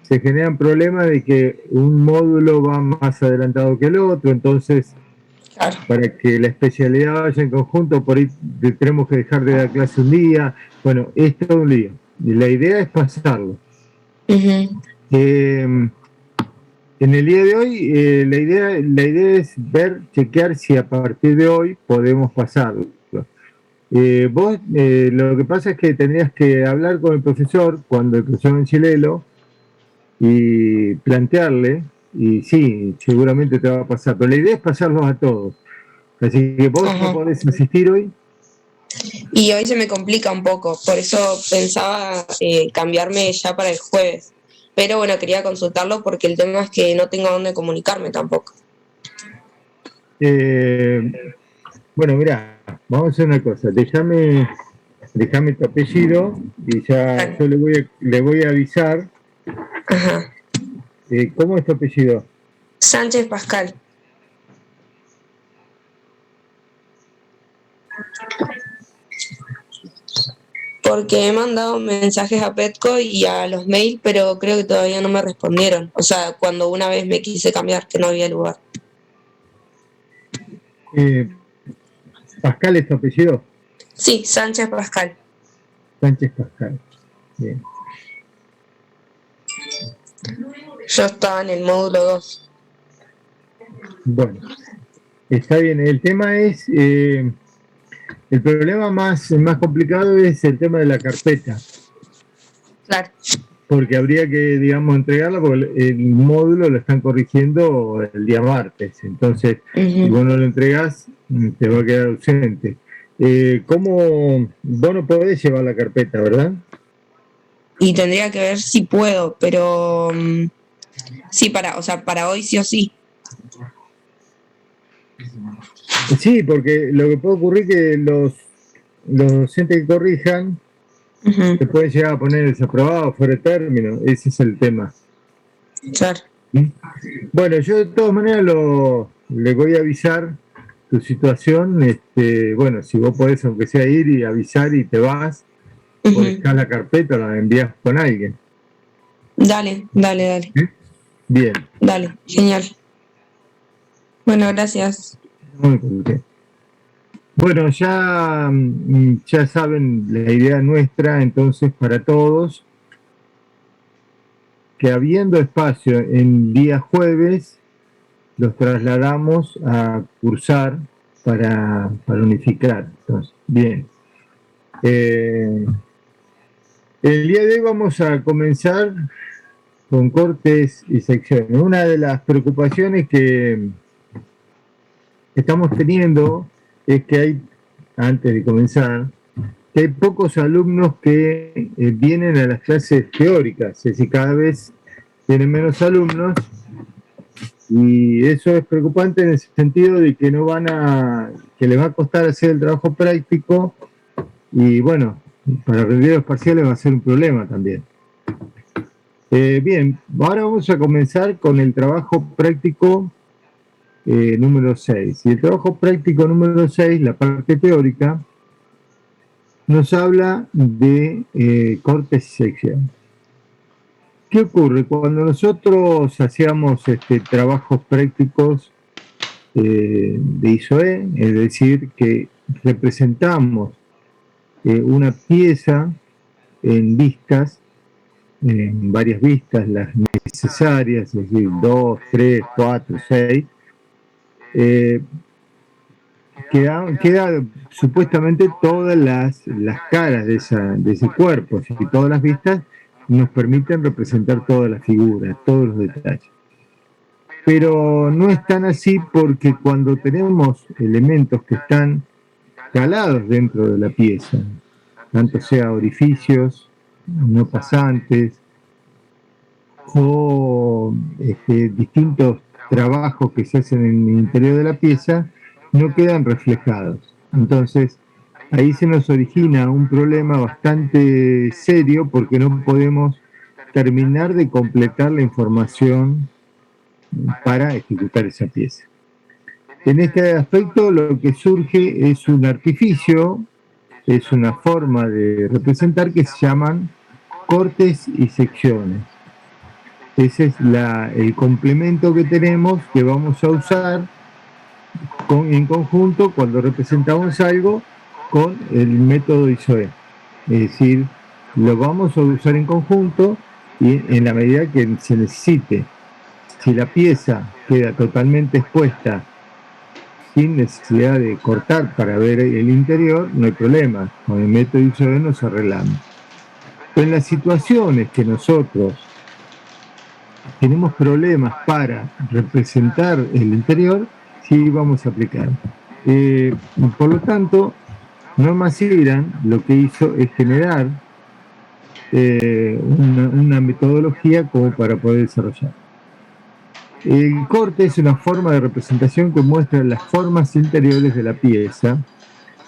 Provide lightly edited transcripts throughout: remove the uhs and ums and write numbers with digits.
se generan problemas de que un módulo va más adelantado que el otro, entonces Claro. para que la especialidad vaya en conjunto, por ahí tenemos que dejar de dar clase un día. Bueno, es todo un lío. Y la idea es pasarlo. Ujú. En el día de hoy, la idea es ver, chequear si a partir de hoy podemos pasarlo. Vos, lo que pasa es que tendrías que hablar con el profesor cuando el profesor Menchilelo y plantearle, y sí, seguramente te va a pasar, pero la idea es pasarlos a todos. Así que vos no Ajá. podés asistir hoy. Y hoy se me complica un poco, por eso pensaba cambiarme ya para el jueves. Pero bueno, quería consultarlo porque el tema es que no tengo dónde comunicarme tampoco. Eh, bueno, mirá, vamos a hacer una cosa, déjame tu apellido y ya Claro. yo le voy a avisar. Ajá. ¿Cómo es tu apellido? Sánchez Pascal, porque he mandado mensajes a Petco y a los mails, pero creo que todavía no me respondieron. O sea, cuando una vez me quise cambiar, que no había lugar. Eh, ¿Pascal es tu apellido? Sí, Sánchez Pascal. Sánchez Pascal. Bien. Yo estaba en el módulo 2. Bueno, está bien. El tema es, el problema más complicado es el tema de la carpeta, Claro. porque habría que, digamos, entregarla porque el módulo lo están corrigiendo el día martes. Entonces, si Ujú. vos no lo entregás, te va a quedar ausente. ¿Cómo? Vos no podés llevar la carpeta, ¿verdad? Y tendría que ver si puedo, pero sí, o sea, para hoy sí o sí. Sí, porque lo que puede ocurrir es que los docentes que corrijan Ujú. te pueden llegar a poner desaprobado, fuera de término. Ese es el tema. Claro. ¿Sí? Bueno, yo de todas maneras le voy a avisar tu situación. Bueno, si vos podés, aunque sea ir y avisar y te vas, o Ujú. dejás la carpeta, la envías con alguien. Dale, dale, dale, ¿Sí? Bien. dale, genial. Bueno, gracias. Muy bien. Bueno, ya saben la idea nuestra, entonces, para todos, que habiendo espacio en día jueves, los trasladamos a cursar para unificar. Entonces, bien. Eh, el día de hoy vamos a comenzar con cortes y secciones. Una de las preocupaciones que estamos teniendo es que antes de comenzar, que hay pocos alumnos que vienen a las clases teóricas, es decir, cada vez tienen menos alumnos y eso es preocupante en el sentido de que que les va a costar hacer el trabajo práctico y bueno, para rendir los parciales va a ser un problema también. Bien, ahora vamos a comenzar con el trabajo práctico número 6. Y el trabajo práctico número 6, la parte teórica, nos habla de cortes y secciones. ¿Qué ocurre? Cuando nosotros hacíamos trabajos prácticos de ISOE, es decir, que representamos una pieza en vistas, en varias vistas, las necesarias, es decir, 2, 3, 4, 6, eh, queda supuestamente todas las caras de ese cuerpo, y todas las vistas nos permiten representar todas las figuras, todos los detalles. Pero no es tan así porque cuando tenemos elementos que están calados dentro de la pieza, tanto sea orificios, no pasantes, o distintos trabajos que se hacen en el interior de la pieza, no quedan reflejados. Entonces, ahí se nos origina un problema bastante serio porque no podemos terminar de completar la información para ejecutar esa pieza. En este aspecto lo que surge es un artificio, es una forma de representar que se llaman cortes y secciones. Ese es el complemento que tenemos, que vamos a usar en conjunto cuando representamos algo con el método ISOE. Es decir, lo vamos a usar en conjunto y en la medida que se necesite. Si la pieza queda totalmente expuesta sin necesidad de cortar para ver el interior, no hay problema. Con el método ISOE nos arreglamos. Pero en las situaciones que nosotros tenemos problemas para representar el interior, sí vamos a aplicar. Por lo tanto, Norma Siran lo que hizo es generar una metodología como para poder desarrollar. El corte es una forma de representación que muestra las formas interiores de la pieza.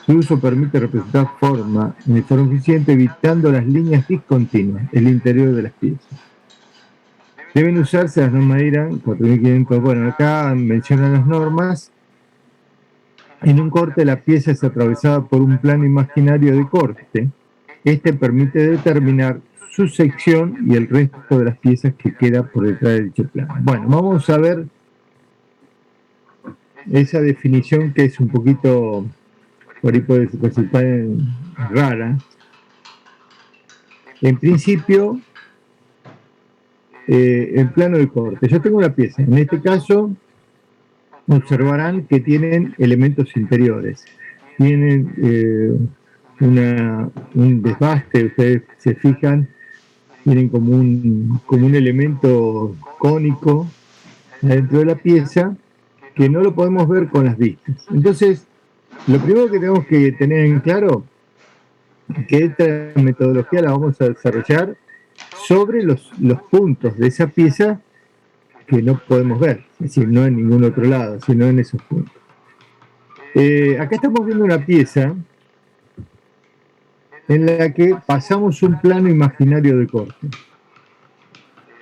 Su uso permite representar forma de forma eficiente, evitando las líneas discontinuas, el interior de las piezas. Deben usarse las normas IRAN 4500. Bueno, acá mencionan las normas. En un corte la pieza es atravesada por un plano imaginario de corte. Este permite determinar su sección y el resto de las piezas que queda por detrás de dicho plano. Bueno, vamos a ver esa definición que es un poquito, por ahí puede resultar rara. En principio, el plano de corte. Yo tengo una pieza, en este caso observarán que tienen elementos interiores. Tienen un desbaste, ustedes se fijan, tienen como un elemento cónico dentro de la pieza que no lo podemos ver con las vistas. Entonces, lo primero que tenemos que tener en claro es que esta metodología la vamos a desarrollar sobre los puntos de esa pieza que no podemos ver, es decir, no en ningún otro lado, sino en esos puntos. Acá estamos viendo una pieza en la que pasamos un plano imaginario de corte.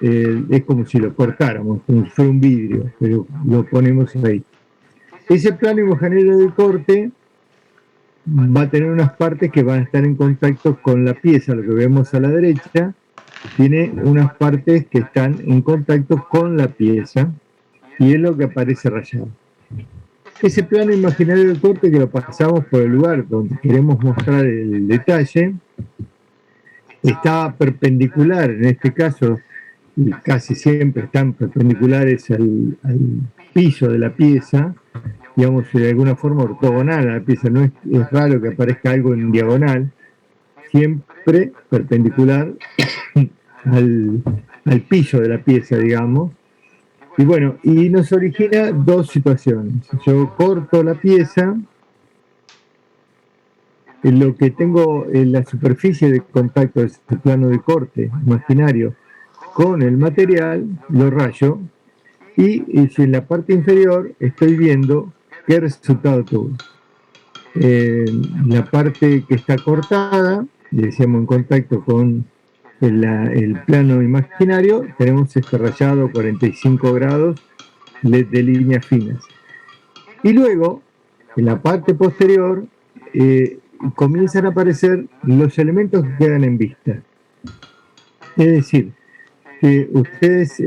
Es como si lo cortáramos, como si fuera un vidrio, pero lo ponemos ahí. Ese plano imaginario de corte va a tener unas partes que van a estar en contacto con la pieza, lo que vemos a la derecha, tiene unas partes que están en contacto con la pieza y es lo que aparece rayado. Ese plano imaginario de corte que lo pasamos por el lugar donde queremos mostrar el detalle está perpendicular, en este caso, y casi siempre están perpendiculares al piso de la pieza, digamos, de alguna forma ortogonal a la pieza. No es raro que aparezca algo en diagonal, siempre perpendicular al piso de la pieza, digamos. Y bueno, y nos origina dos situaciones. Yo corto la pieza, en lo que tengo en la superficie de contacto de este plano de corte imaginario con el material, lo rayo, y en la parte inferior estoy viendo qué resultado tuve. La parte que está cortada, decíamos en contacto con el plano imaginario, tenemos este rayado 45 grados de líneas finas. Y luego, en la parte posterior, comienzan a aparecer los elementos que quedan en vista. Es decir, que ustedes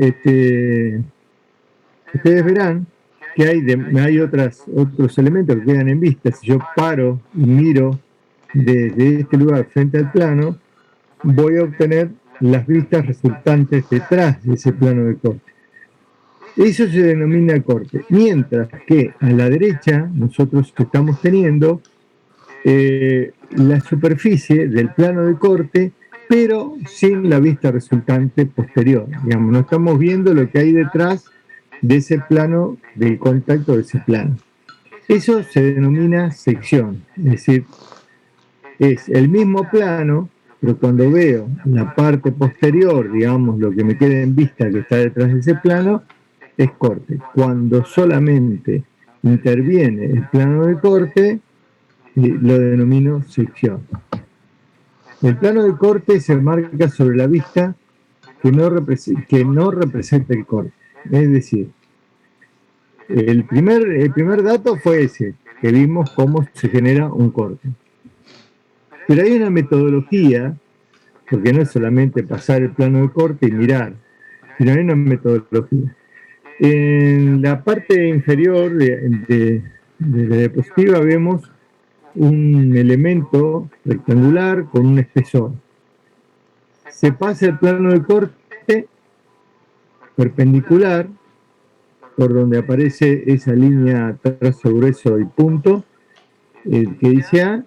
verán que hay otros elementos que quedan en vista. Si yo paro y miro desde este lugar frente al plano, voy a obtener las vistas resultantes detrás de ese plano de corte. Eso se denomina corte. Mientras que a la derecha nosotros estamos teniendo la superficie del plano de corte, pero sin la vista resultante posterior. Digamos, no estamos viendo lo que hay detrás de ese plano, del contacto de ese plano. Eso se denomina sección, es decir, es el mismo plano, pero cuando veo la parte posterior, digamos, lo que me queda en vista que está detrás de ese plano, es corte. Cuando solamente interviene el plano de corte, lo denomino sección. El plano de corte se marca sobre la vista que no representa el corte. Es decir, el primer dato fue ese, que vimos cómo se genera un corte. Pero hay una metodología, porque no es solamente pasar el plano de corte y mirar. sino hay una metodología. En la parte inferior de la diapositiva vemos un elemento rectangular con un espesor. Se pasa el plano de corte perpendicular por donde aparece esa línea trazo grueso y punto que dice A,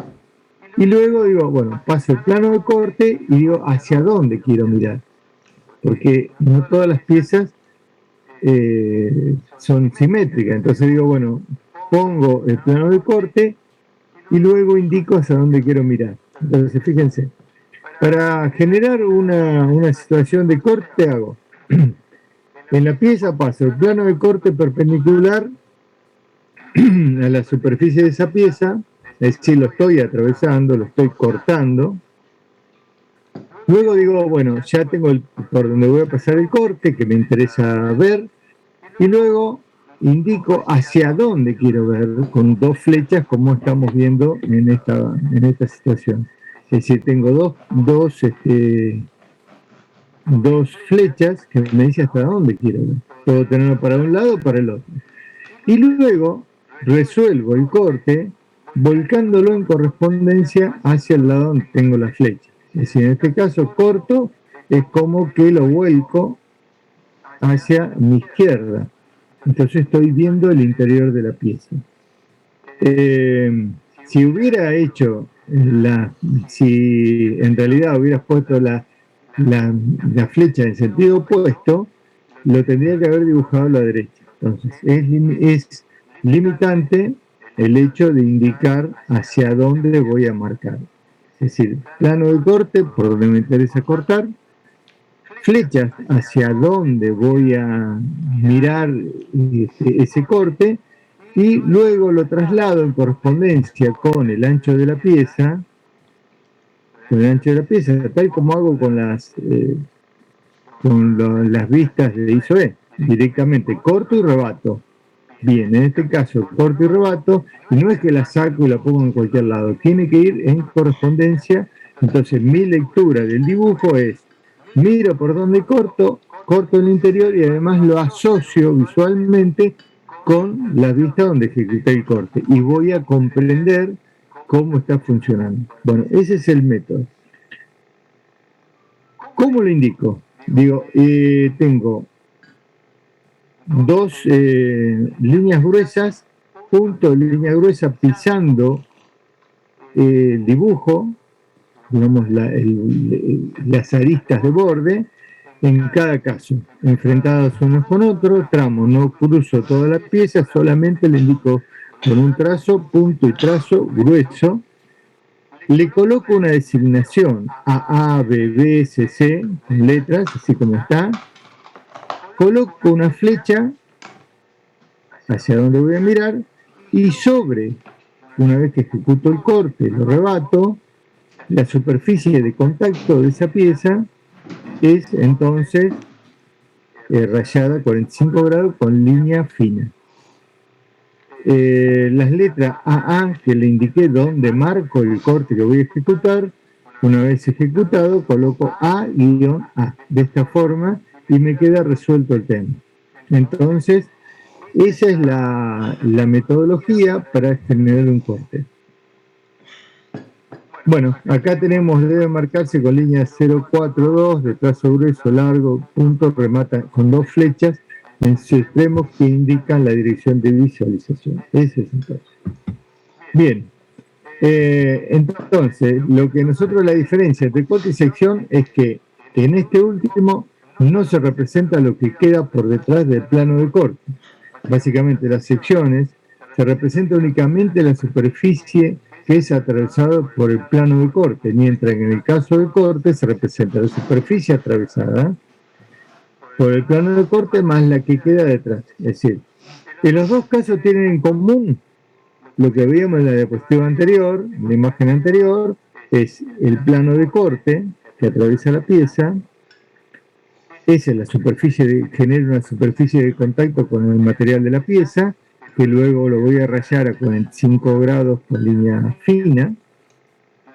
y luego digo, bueno, paso el plano de corte y digo hacia dónde quiero mirar, porque no todas las piezas son simétricas, entonces digo, bueno, pongo el plano de corte y luego indico hacia dónde quiero mirar. Entonces, fíjense, para generar una situación de corte hago, en la pieza paso el plano de corte perpendicular a la superficie de esa pieza, es decir, lo estoy atravesando, lo estoy cortando. Luego digo, bueno, ya tengo por donde voy a pasar el corte, que me interesa ver, y luego indico hacia dónde quiero ver, con dos flechas, como estamos viendo en esta situación. Es decir, tengo dos flechas que me dicen hasta dónde quiero ver. Puedo tenerlo para un lado o para el otro. Y luego resuelvo el corte volcándolo en correspondencia hacia el lado donde tengo la flecha. Es decir, en este caso corto es como que lo vuelco hacia mi izquierda. Entonces estoy viendo el interior de la pieza. Si hubiera hecho si en realidad hubieras puesto la flecha en sentido opuesto, lo tendría que haber dibujado a la derecha. Entonces es limitante el hecho de indicar hacia dónde voy a marcar. Es decir, plano de corte, por donde me interesa cortar, flechas hacia dónde voy a mirar ese corte, y luego lo traslado en correspondencia con el ancho de la pieza, tal como hago con las vistas de ISOE, directamente corto y rebato. Bien, en este caso corto y rebato, y no es que la saco y la pongo en cualquier lado, tiene que ir en correspondencia. Entonces mi lectura del dibujo es, miro por donde corto el interior y además lo asocio visualmente con la vista donde ejecuté el corte y voy a comprender cómo está funcionando. Bueno, ese es el método. ¿Cómo lo indico? Digo, tengo dos líneas gruesas, punto de línea gruesa pisando el dibujo, digamos las aristas de borde, en cada caso, enfrentados unos con otros, tramo, no cruzo toda la pieza, solamente le indico con un trazo, punto y trazo grueso, le coloco una designación A, B, B, C, C, con letras, así como está, coloco una flecha hacia donde voy a mirar, y sobre, una vez que ejecuto el corte, lo rebato, la superficie de contacto de esa pieza es entonces rayada a 45 grados con línea fina. Las letras AA que le indiqué donde marco el corte que voy a ejecutar, una vez ejecutado coloco A-A de esta forma y me queda resuelto el tema. Entonces esa es la metodología para generar un corte. Bueno, acá tenemos, debe marcarse con línea 042 de trazo grueso, largo, punto, remata con dos flechas en sus extremos que indican la dirección de visualización. Ese es entonces. Bien, entonces, lo que nosotros, la diferencia entre corte y sección es que en este último no se representa lo que queda por detrás del plano de corte. Básicamente las secciones se representa únicamente la superficie que es atravesada por el plano de corte, mientras que en el caso de corte se representa la superficie atravesada por el plano de corte más la que queda detrás. Es decir, que los dos casos tienen en común lo que veíamos en la diapositiva anterior, en la imagen anterior, es el plano de corte que atraviesa la pieza. Esa es la superficie, genera una superficie de contacto con el material de la pieza, que luego lo voy a rayar a 45 grados con línea fina.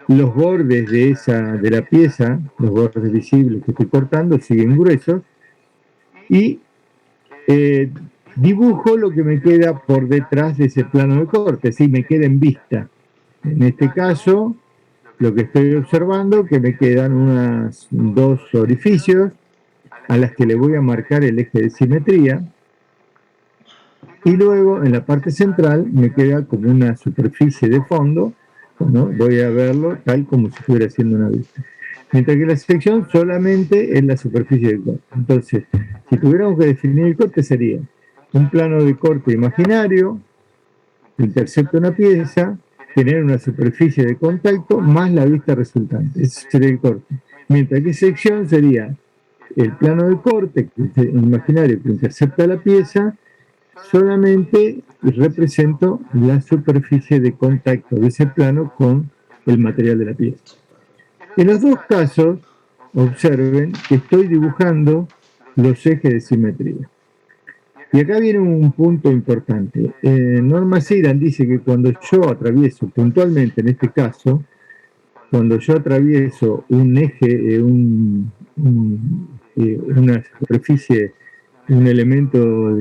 Los bordes de la pieza, los bordes visibles que estoy cortando, siguen gruesos, y dibujo lo que me queda por detrás de ese plano de corte, es decir, me queda en vista. En este caso, lo que estoy observando, que me quedan unos 2 orificios a las que le voy a marcar el eje de simetría, y luego en la parte central me queda como una superficie de fondo, ¿no? Voy a verlo tal como si estuviera haciendo una vista. Mientras que la sección solamente es la superficie del corte. Entonces, si tuviéramos que definir el corte, sería un plano de corte imaginario, intercepta una pieza, tener una superficie de contacto más la vista resultante. Ese sería el corte. Mientras que sección sería el plano de corte imaginario que intercepta la pieza, solamente represento la superficie de contacto de ese plano con el material de la pieza. En los dos casos, observen que estoy dibujando los ejes de simetría. Y acá viene un punto importante. Norma Siran dice que cuando yo atravieso, puntualmente en este caso, cuando yo atravieso un eje, una superficie, un elemento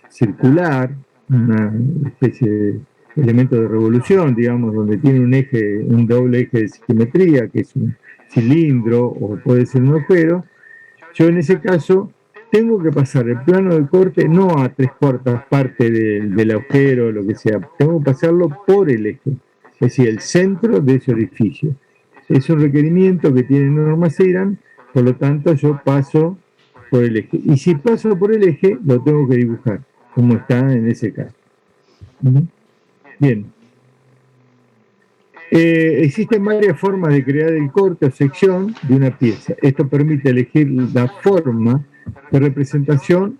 circular, una especie de elemento de revolución, digamos, donde tiene un doble eje de simetría, que es un cilindro o puede ser un agujero, yo en ese caso tengo que pasar el plano de corte no a 3/4 partes del agujero o lo que sea, tengo que pasarlo por el eje, es decir, el centro de ese orificio. Es un requerimiento que tiene Norma Seiran, por lo tanto yo paso por el eje. Y si paso por el eje, lo tengo que dibujar, como está en ese caso. Bien. Existen varias formas de crear el corte o sección de una pieza. Esto permite elegir la forma de representación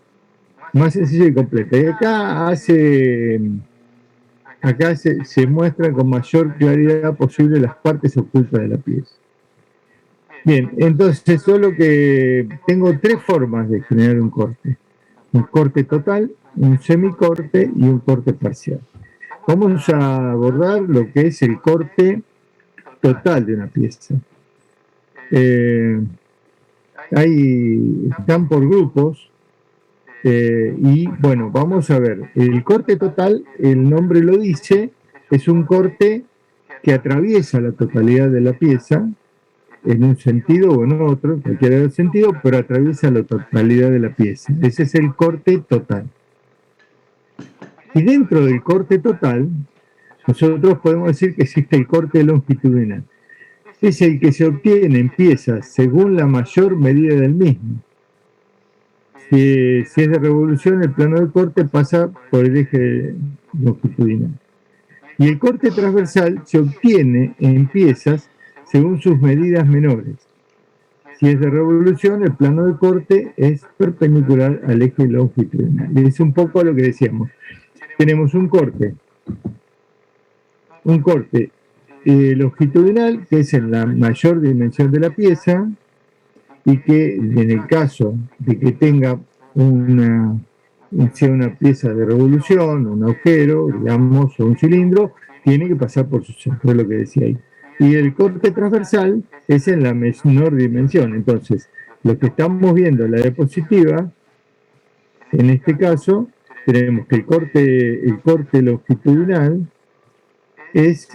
más sencilla y completa. Y acá se muestran con mayor claridad posible las partes ocultas de la pieza. Bien, entonces solo que tengo 3 formas de generar un corte. Un corte total, un semicorte y un corte parcial. Vamos a abordar lo que es el corte total de una pieza. Están por grupos y bueno, vamos a ver. El corte total, el nombre lo dice, es un corte que atraviesa la totalidad de la pieza en un sentido o en otro, cualquiera de los sentidos, pero atraviesa la totalidad de la pieza. Ese es el corte total. Y dentro del corte total, nosotros podemos decir que existe el corte longitudinal. Es el que se obtiene en piezas según la mayor medida del mismo. Si es de revolución, el plano de corte pasa por el eje longitudinal. Y el corte transversal se obtiene en piezas según sus medidas menores. Si es de revolución, el plano de corte es perpendicular al eje longitudinal. Y es un poco lo que decíamos. Tenemos un corte longitudinal, que es en la mayor dimensión de la pieza, y que en el caso de que tenga sea una pieza de revolución, un agujero, digamos, o un cilindro, tiene que pasar por su centro, es lo que decía ahí. Y el corte transversal es en la menor dimensión. Entonces, lo que estamos viendo en la diapositiva, en este caso, tenemos que el corte longitudinal es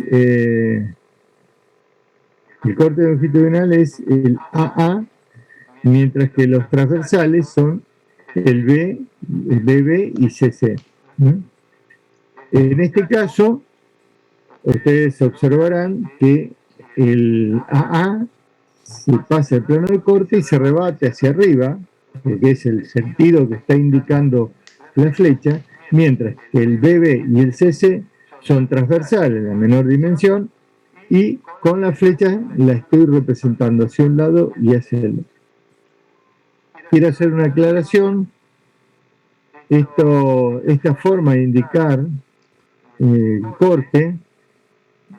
el AA, mientras que los transversales son el BB y CC. En este caso, ustedes observarán que el AA se pasa el plano de corte y se rebate hacia arriba, que es el sentido que está indicando la flecha, mientras que el BB y el CC son transversales en la menor dimensión y con la flecha la estoy representando hacia un lado y hacia el otro. Quiero hacer una aclaración. Esta forma de indicar el corte,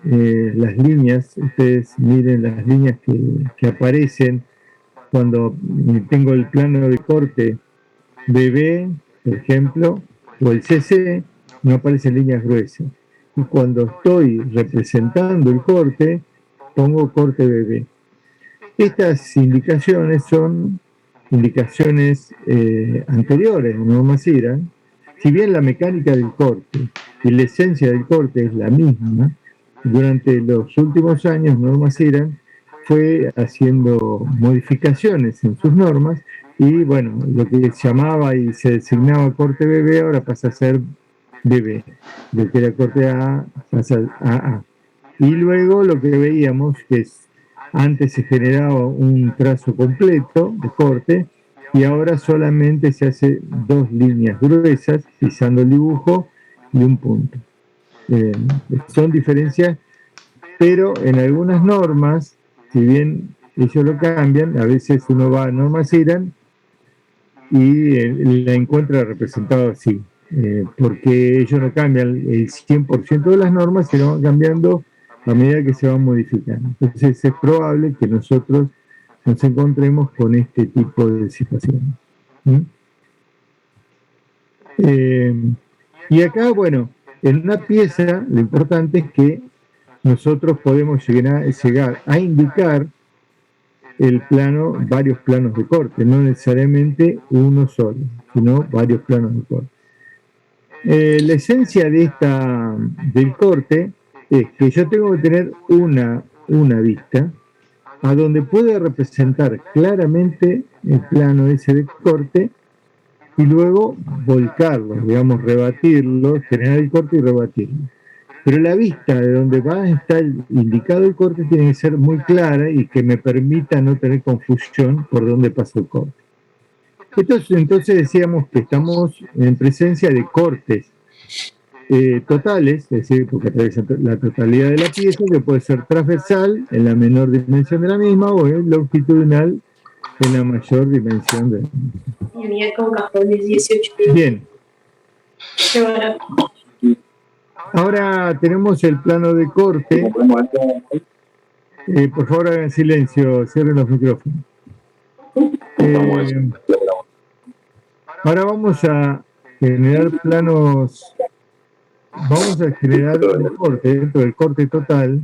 las líneas, ustedes miren las líneas que aparecen cuando tengo el plano de corte BB, por ejemplo, o el CC, no aparecen líneas gruesas. Y cuando estoy representando el corte, pongo corte BB. Estas indicaciones son indicaciones anteriores de normas IRAN, si bien la mecánica del corte y la esencia del corte es la misma, durante los últimos años normas IRAN fue haciendo modificaciones en sus normas y bueno, lo que se llamaba y se designaba corte BB ahora pasa a ser BB, lo que era corte A pasa a AA. Y luego lo que veíamos que es, antes se generaba un trazo completo de corte y ahora solamente se hace 2 líneas gruesas pisando el dibujo y un punto. Son diferencias, pero en algunas normas, si bien ellos lo cambian, a veces uno va a normas IRAN y la encuentra representada así, porque ellos no cambian el 100% de las normas, sino van cambiando a medida que se van modificando. Entonces es probable que nosotros nos encontremos con este tipo de situaciones. Y acá, bueno, en una pieza lo importante es que nosotros podemos llegar a indicar el plano, varios planos de corte, no necesariamente uno solo, sino varios planos de corte. La esencia de del corte es que yo tengo que tener una vista a donde pueda representar claramente el plano ese de corte y luego volcarlo, digamos, rebatirlo, generar el corte y rebatirlo. Pero la vista de donde va a estar indicado el corte tiene que ser muy clara y que me permita no tener confusión por dónde pasa el corte. Entonces decíamos que estamos en presencia de cortes totales, es decir, porque atraviesan la totalidad de la pieza, que puede ser transversal en la menor dimensión de la misma o longitudinal en la mayor dimensión de la misma. Bien. Ahora tenemos el plano de corte. Por favor, hagan silencio, cierren los micrófonos. Ahora vamos a generar planos. Vamos a generar un corte dentro del corte total.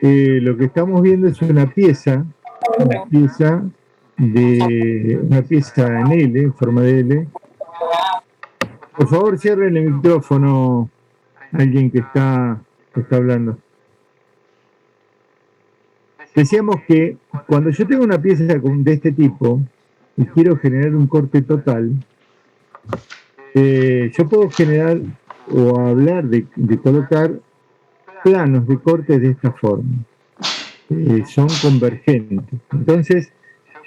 Lo que estamos viendo es una pieza en L, en forma de L. Por favor, cierren el micrófono alguien que está hablando. Decíamos que cuando yo tengo una pieza de este tipo y quiero generar un corte total, yo puedo generar o hablar de colocar planos de corte de esta forma. Son convergentes. Entonces,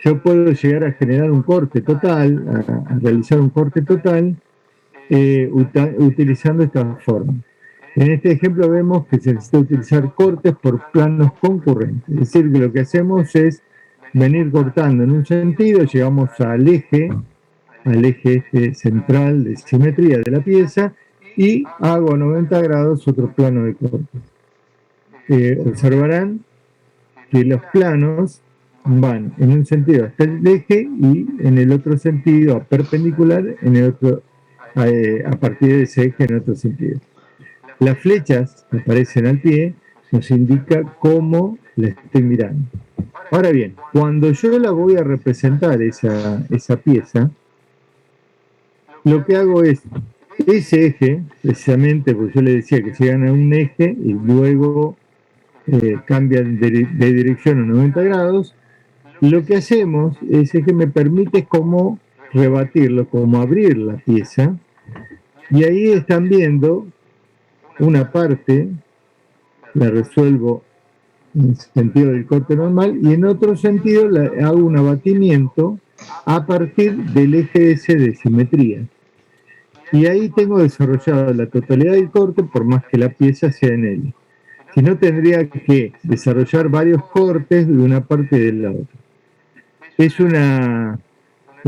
yo puedo llegar a generar un corte total, a realizar un corte total, utilizando esta forma. En este ejemplo vemos que se necesita utilizar cortes por planos concurrentes. Es decir, que lo que hacemos es venir cortando en un sentido, llegamos al eje central de simetría de la pieza y hago a 90 grados otro plano de corte. Observarán que los planos van en un sentido hasta el eje y en el otro sentido, perpendicular, en el otro, a partir de ese eje en otro sentido. Las flechas que aparecen al pie nos indican cómo la estoy mirando. Ahora bien, cuando yo la voy a representar esa pieza, lo que hago es ese eje, precisamente porque yo le decía que llegan a un eje y luego cambian de dirección a 90 grados, lo que hacemos es que me permite como rebatirlo, como abrir la pieza, y ahí están viendo una parte, la resuelvo en el sentido del corte normal, y en otro sentido hago un abatimiento a partir del eje ese de simetría. Y ahí tengo desarrollado la totalidad del corte, por más que la pieza sea en L. Si no, tendría que desarrollar varios cortes de una parte y de la otra. Es un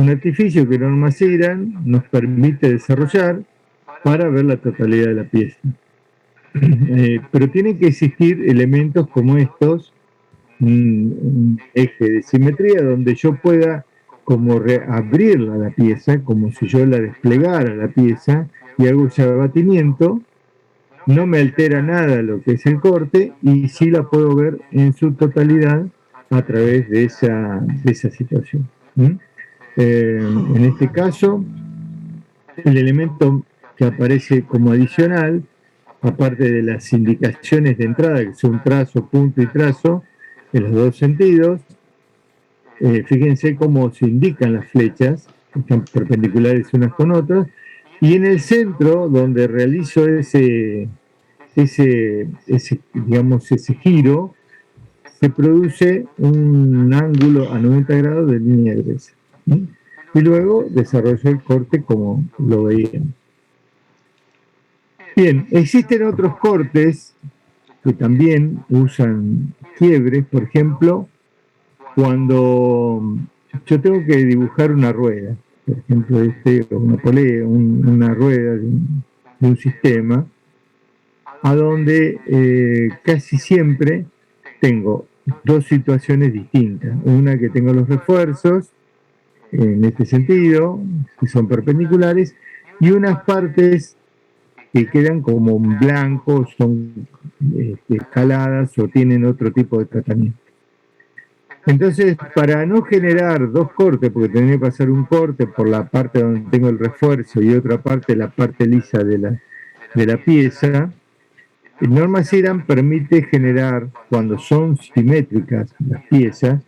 artificio que normas IRAN nos permite desarrollar para ver la totalidad de la pieza. Pero tienen que existir elementos como estos, un eje de simetría donde yo pueda como reabrirla la pieza, como si yo la desplegara la pieza y hago ese abatimiento, no me altera nada lo que es el corte y sí la puedo ver en su totalidad a través de esa situación. ¿Mm? En este caso, el elemento que aparece como adicional, aparte de las indicaciones de entrada, que son trazo, punto y trazo, en los dos sentidos, fíjense cómo se indican las flechas, que están perpendiculares unas con otras, y en el centro, donde realizo digamos, ese giro, se produce un ángulo a 90 grados de línea gruesa. ¿Sí? Y luego desarrollo el corte como lo veían. Bien, existen otros cortes que también usan quiebres, por ejemplo, cuando yo tengo que dibujar una rueda, por ejemplo, una polea, una rueda de un sistema, a donde casi siempre tengo dos situaciones distintas. Una que tengo los refuerzos, en este sentido, que son perpendiculares, y unas partes que quedan como en blanco, son escaladas o tienen otro tipo de tratamiento. Entonces, para no generar dos cortes, porque tendría que pasar un corte por la parte donde tengo el refuerzo y otra parte, la parte lisa de la pieza, Norma Siran permite generar, cuando son simétricas las piezas,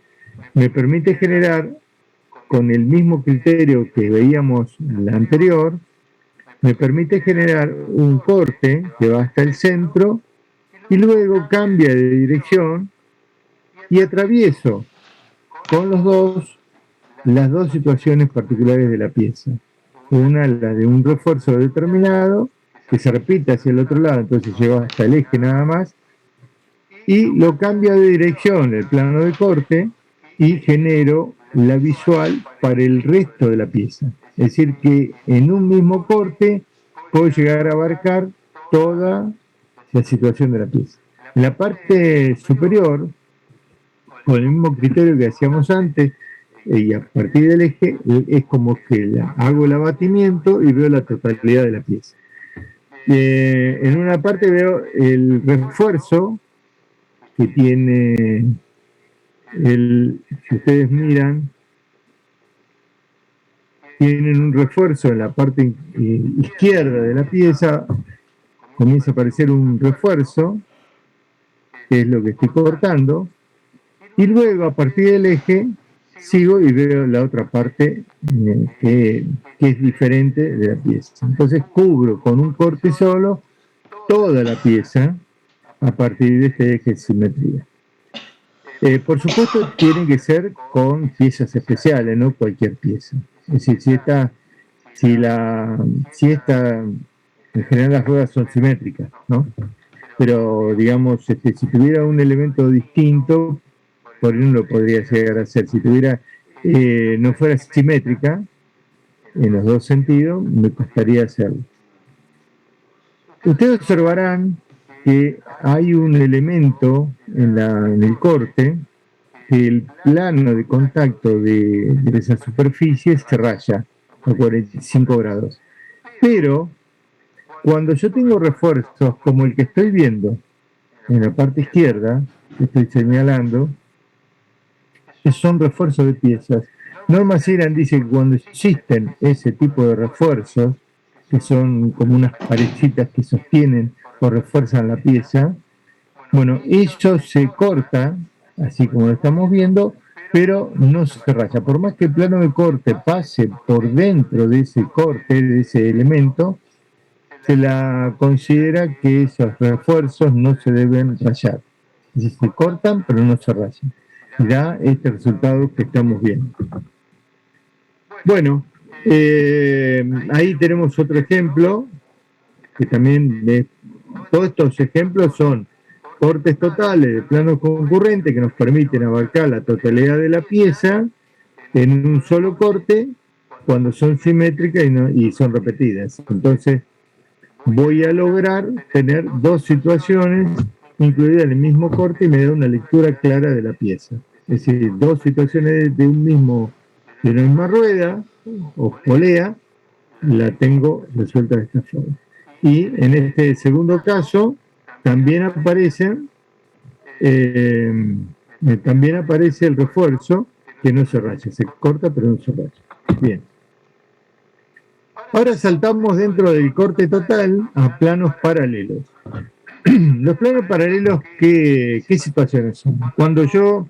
me permite generar, con el mismo criterio que veíamos en la anterior, me permite generar un corte que va hasta el centro y luego cambia de dirección y atravieso con las dos situaciones particulares de la pieza. Una, la de un refuerzo determinado, que se repite hacia el otro lado, entonces lleva hasta el eje nada más, y lo cambio de dirección, el plano de corte, y genero la visual para el resto de la pieza. Es decir, que en un mismo corte puedo llegar a abarcar toda la situación de la pieza. En la parte superior, con el mismo criterio que hacíamos antes, y a partir del eje, es como que hago el abatimiento y veo la totalidad de la pieza. En una parte veo el refuerzo que tiene si ustedes miran, tienen un refuerzo en la parte izquierda de la pieza, comienza a aparecer un refuerzo, que es lo que estoy cortando, y luego a partir del eje sigo y veo la otra parte que es diferente de la pieza. Entonces cubro con un corte solo toda la pieza a partir de este eje de simetría. Por supuesto, tienen que ser con piezas especiales, no cualquier pieza. Es decir, en general las ruedas son simétricas, ¿no? Pero, digamos, si tuviera un elemento distinto, por ahí no lo podría llegar a hacer. Si no fuera simétrica, en los dos sentidos, me costaría hacerlo. Ustedes observarán que hay un elemento en el corte, que el plano de contacto de esa superficie se raya a 45 grados. Pero cuando yo tengo refuerzos como el que estoy viendo en la parte izquierda, que estoy señalando, que son refuerzos de piezas, Norma Siran dice que cuando existen ese tipo de refuerzos, que son como unas parejitas que sostienen o refuerzan la pieza, bueno, eso se corta, así como lo estamos viendo, pero no se raya. Por más que el plano de corte pase por dentro de ese corte, de ese elemento, se la considera que esos refuerzos no se deben rayar. Es decir, se cortan, pero no se rayan. Y da este resultado que estamos viendo. Bueno, ahí tenemos otro ejemplo, que también todos estos ejemplos son cortes totales de planos concurrentes que nos permiten abarcar la totalidad de la pieza en un solo corte cuando son simétricas y son repetidas. Entonces voy a lograr tener dos situaciones incluidas en el mismo corte y me da una lectura clara de la pieza. Es decir, dos situaciones de una misma rueda o polea, la tengo resuelta de esta forma. Y en este segundo caso también aparece el refuerzo, que no se raya, se corta pero no se raya. Bien. Ahora saltamos dentro del corte total a planos paralelos. Los planos paralelos, ¿qué situaciones son? Cuando yo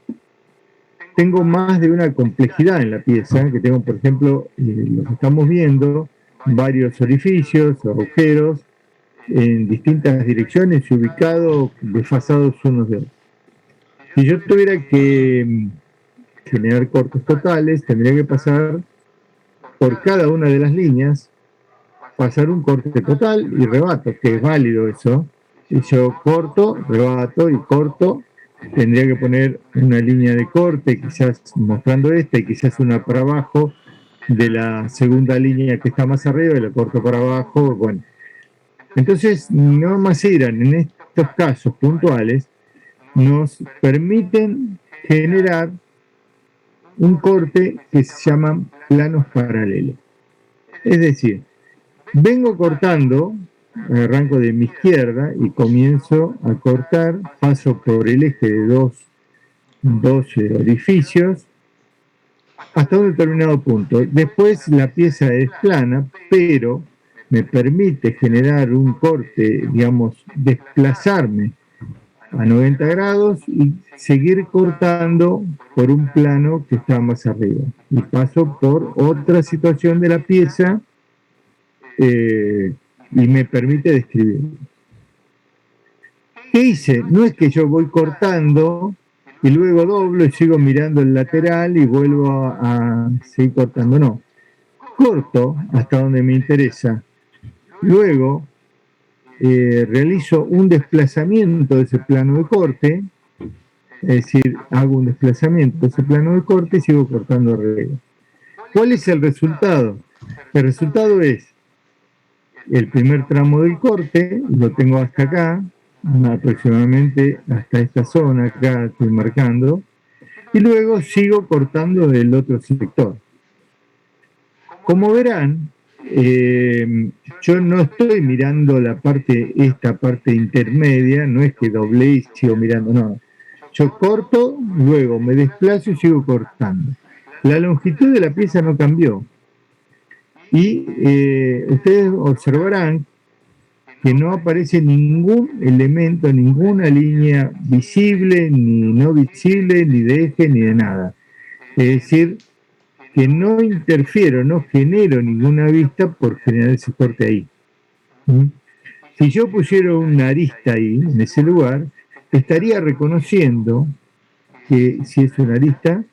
tengo más de una complejidad en la pieza, que tengo, por ejemplo, lo que estamos viendo, varios orificios, agujeros, en distintas direcciones y ubicados, desfasados unos de otros. Si yo tuviera que generar cortes totales, tendría que pasar por cada una de las líneas, pasar un corte total y rebato, que es válido eso. Y yo corto, rebato y corto. Tendría que poner una línea de corte, quizás mostrando esta y quizás una para abajo de la segunda línea que está más arriba y la corto para abajo. Bueno, entonces normas IRAN en estos casos puntuales nos permiten generar un corte que se llaman planos paralelos. Es decir, vengo cortando, arranco de mi izquierda y comienzo a cortar, paso por el eje de dos orificios hasta un determinado punto. Después la pieza es plana, pero me permite generar un corte, digamos, desplazarme a 90 grados y seguir cortando por un plano que está más arriba. Y paso por otra situación de la pieza y me permite describir. ¿Qué hice? No es que yo voy cortando y luego doblo y sigo mirando el lateral y vuelvo a seguir cortando, no. Corto hasta donde me interesa. Luego realizo un desplazamiento de ese plano de corte, es decir, hago un desplazamiento de ese plano de corte y sigo cortando arriba. ¿Cuál es el resultado? El resultado es el primer tramo del corte, lo tengo hasta acá, aproximadamente hasta esta zona, acá estoy marcando, y luego sigo cortando del otro sector. Como verán, yo no estoy mirando esta parte intermedia, no es que doblé y sigo mirando, no. Yo corto, luego me desplazo y sigo cortando. La longitud de la pieza no cambió. Y ustedes observarán que no aparece ningún elemento, ninguna línea visible, ni no visible, ni de eje, ni de nada. Es decir, que no interfiero, no genero ninguna vista por generar ese corte ahí. Si yo pusiera una arista ahí, en ese lugar, estaría reconociendo que, si es una arista,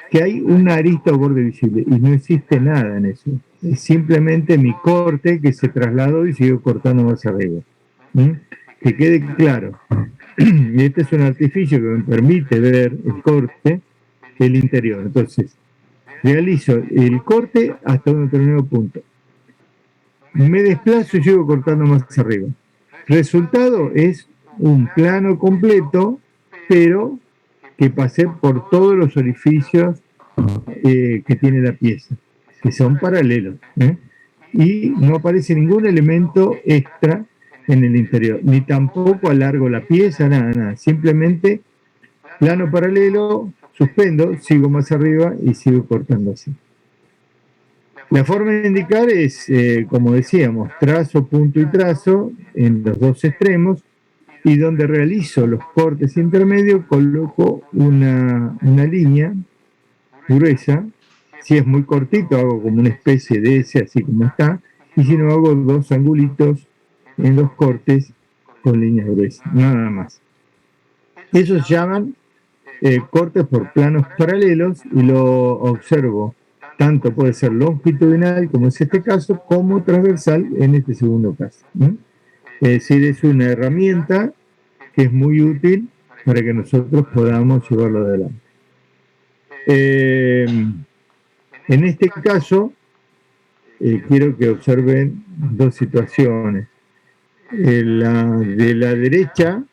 que hay una arista o borde visible, y no existe nada en eso. Es simplemente mi corte que se trasladó y sigo cortando más arriba. Que quede claro. Y este es un artificio que me permite ver el corte del interior. Entonces, realizo el corte hasta un determinado punto. Me desplazo y sigo cortando más arriba. Resultado es un plano completo, pero que pasé por todos los orificios que tiene la pieza, que son paralelos. Y no aparece ningún elemento extra en el interior, ni tampoco alargo la pieza, nada. Simplemente plano paralelo, suspendo, sigo más arriba y sigo cortando así. La forma de indicar es, como decíamos, trazo, punto y trazo en los dos extremos, y donde realizo los cortes intermedios coloco una línea gruesa. Si es muy cortito hago como una especie de S, así como está, y si no hago dos angulitos en los cortes con líneas gruesas, nada más. Esos se llaman cortes por planos paralelos, y lo observo tanto puede ser longitudinal, como es este caso, como transversal en este segundo caso. Es decir, es una herramienta que es muy útil para que nosotros podamos llevarlo adelante. En este caso, quiero que observen dos situaciones. De la derecha,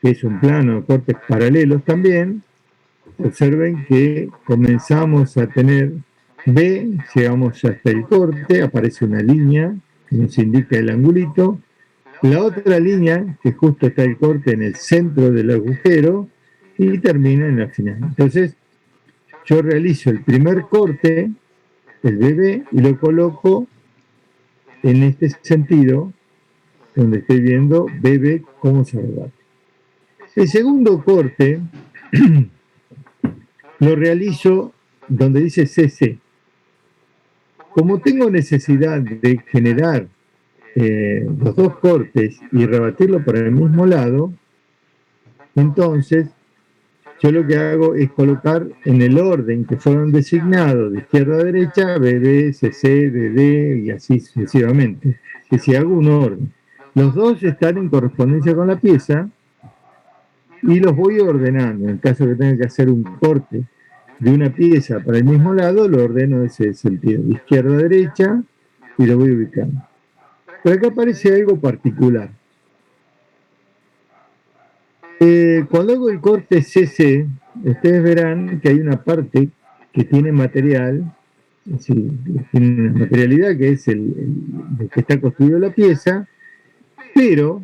que es un plano de cortes paralelos también, observen que comenzamos a tener B, llegamos hasta el corte, aparece una línea que nos indica el angulito, la otra línea, que justo está el corte en el centro del agujero, y termina en la final. Entonces, yo realizo el primer corte, el BB, y lo coloco en este sentido, donde estoy viendo BB cómo se rebate. El segundo corte lo realizo donde dice CC. Como tengo necesidad de generar los dos cortes y rebatirlo por el mismo lado, entonces yo lo que hago es colocar en el orden que fueron designados de izquierda a derecha, BB, CC, DD y así sucesivamente. Que si hago un orden, los dos están en correspondencia con la pieza y los voy ordenando. En caso de que tenga que hacer un corte de una pieza para el mismo lado, lo ordeno en ese sentido, de izquierda a derecha, y lo voy ubicando. Pero acá aparece algo particular. Cuando hago el corte CC, ustedes verán que hay una parte que tiene material, es decir, tiene una materialidad que es el que está construido la pieza, pero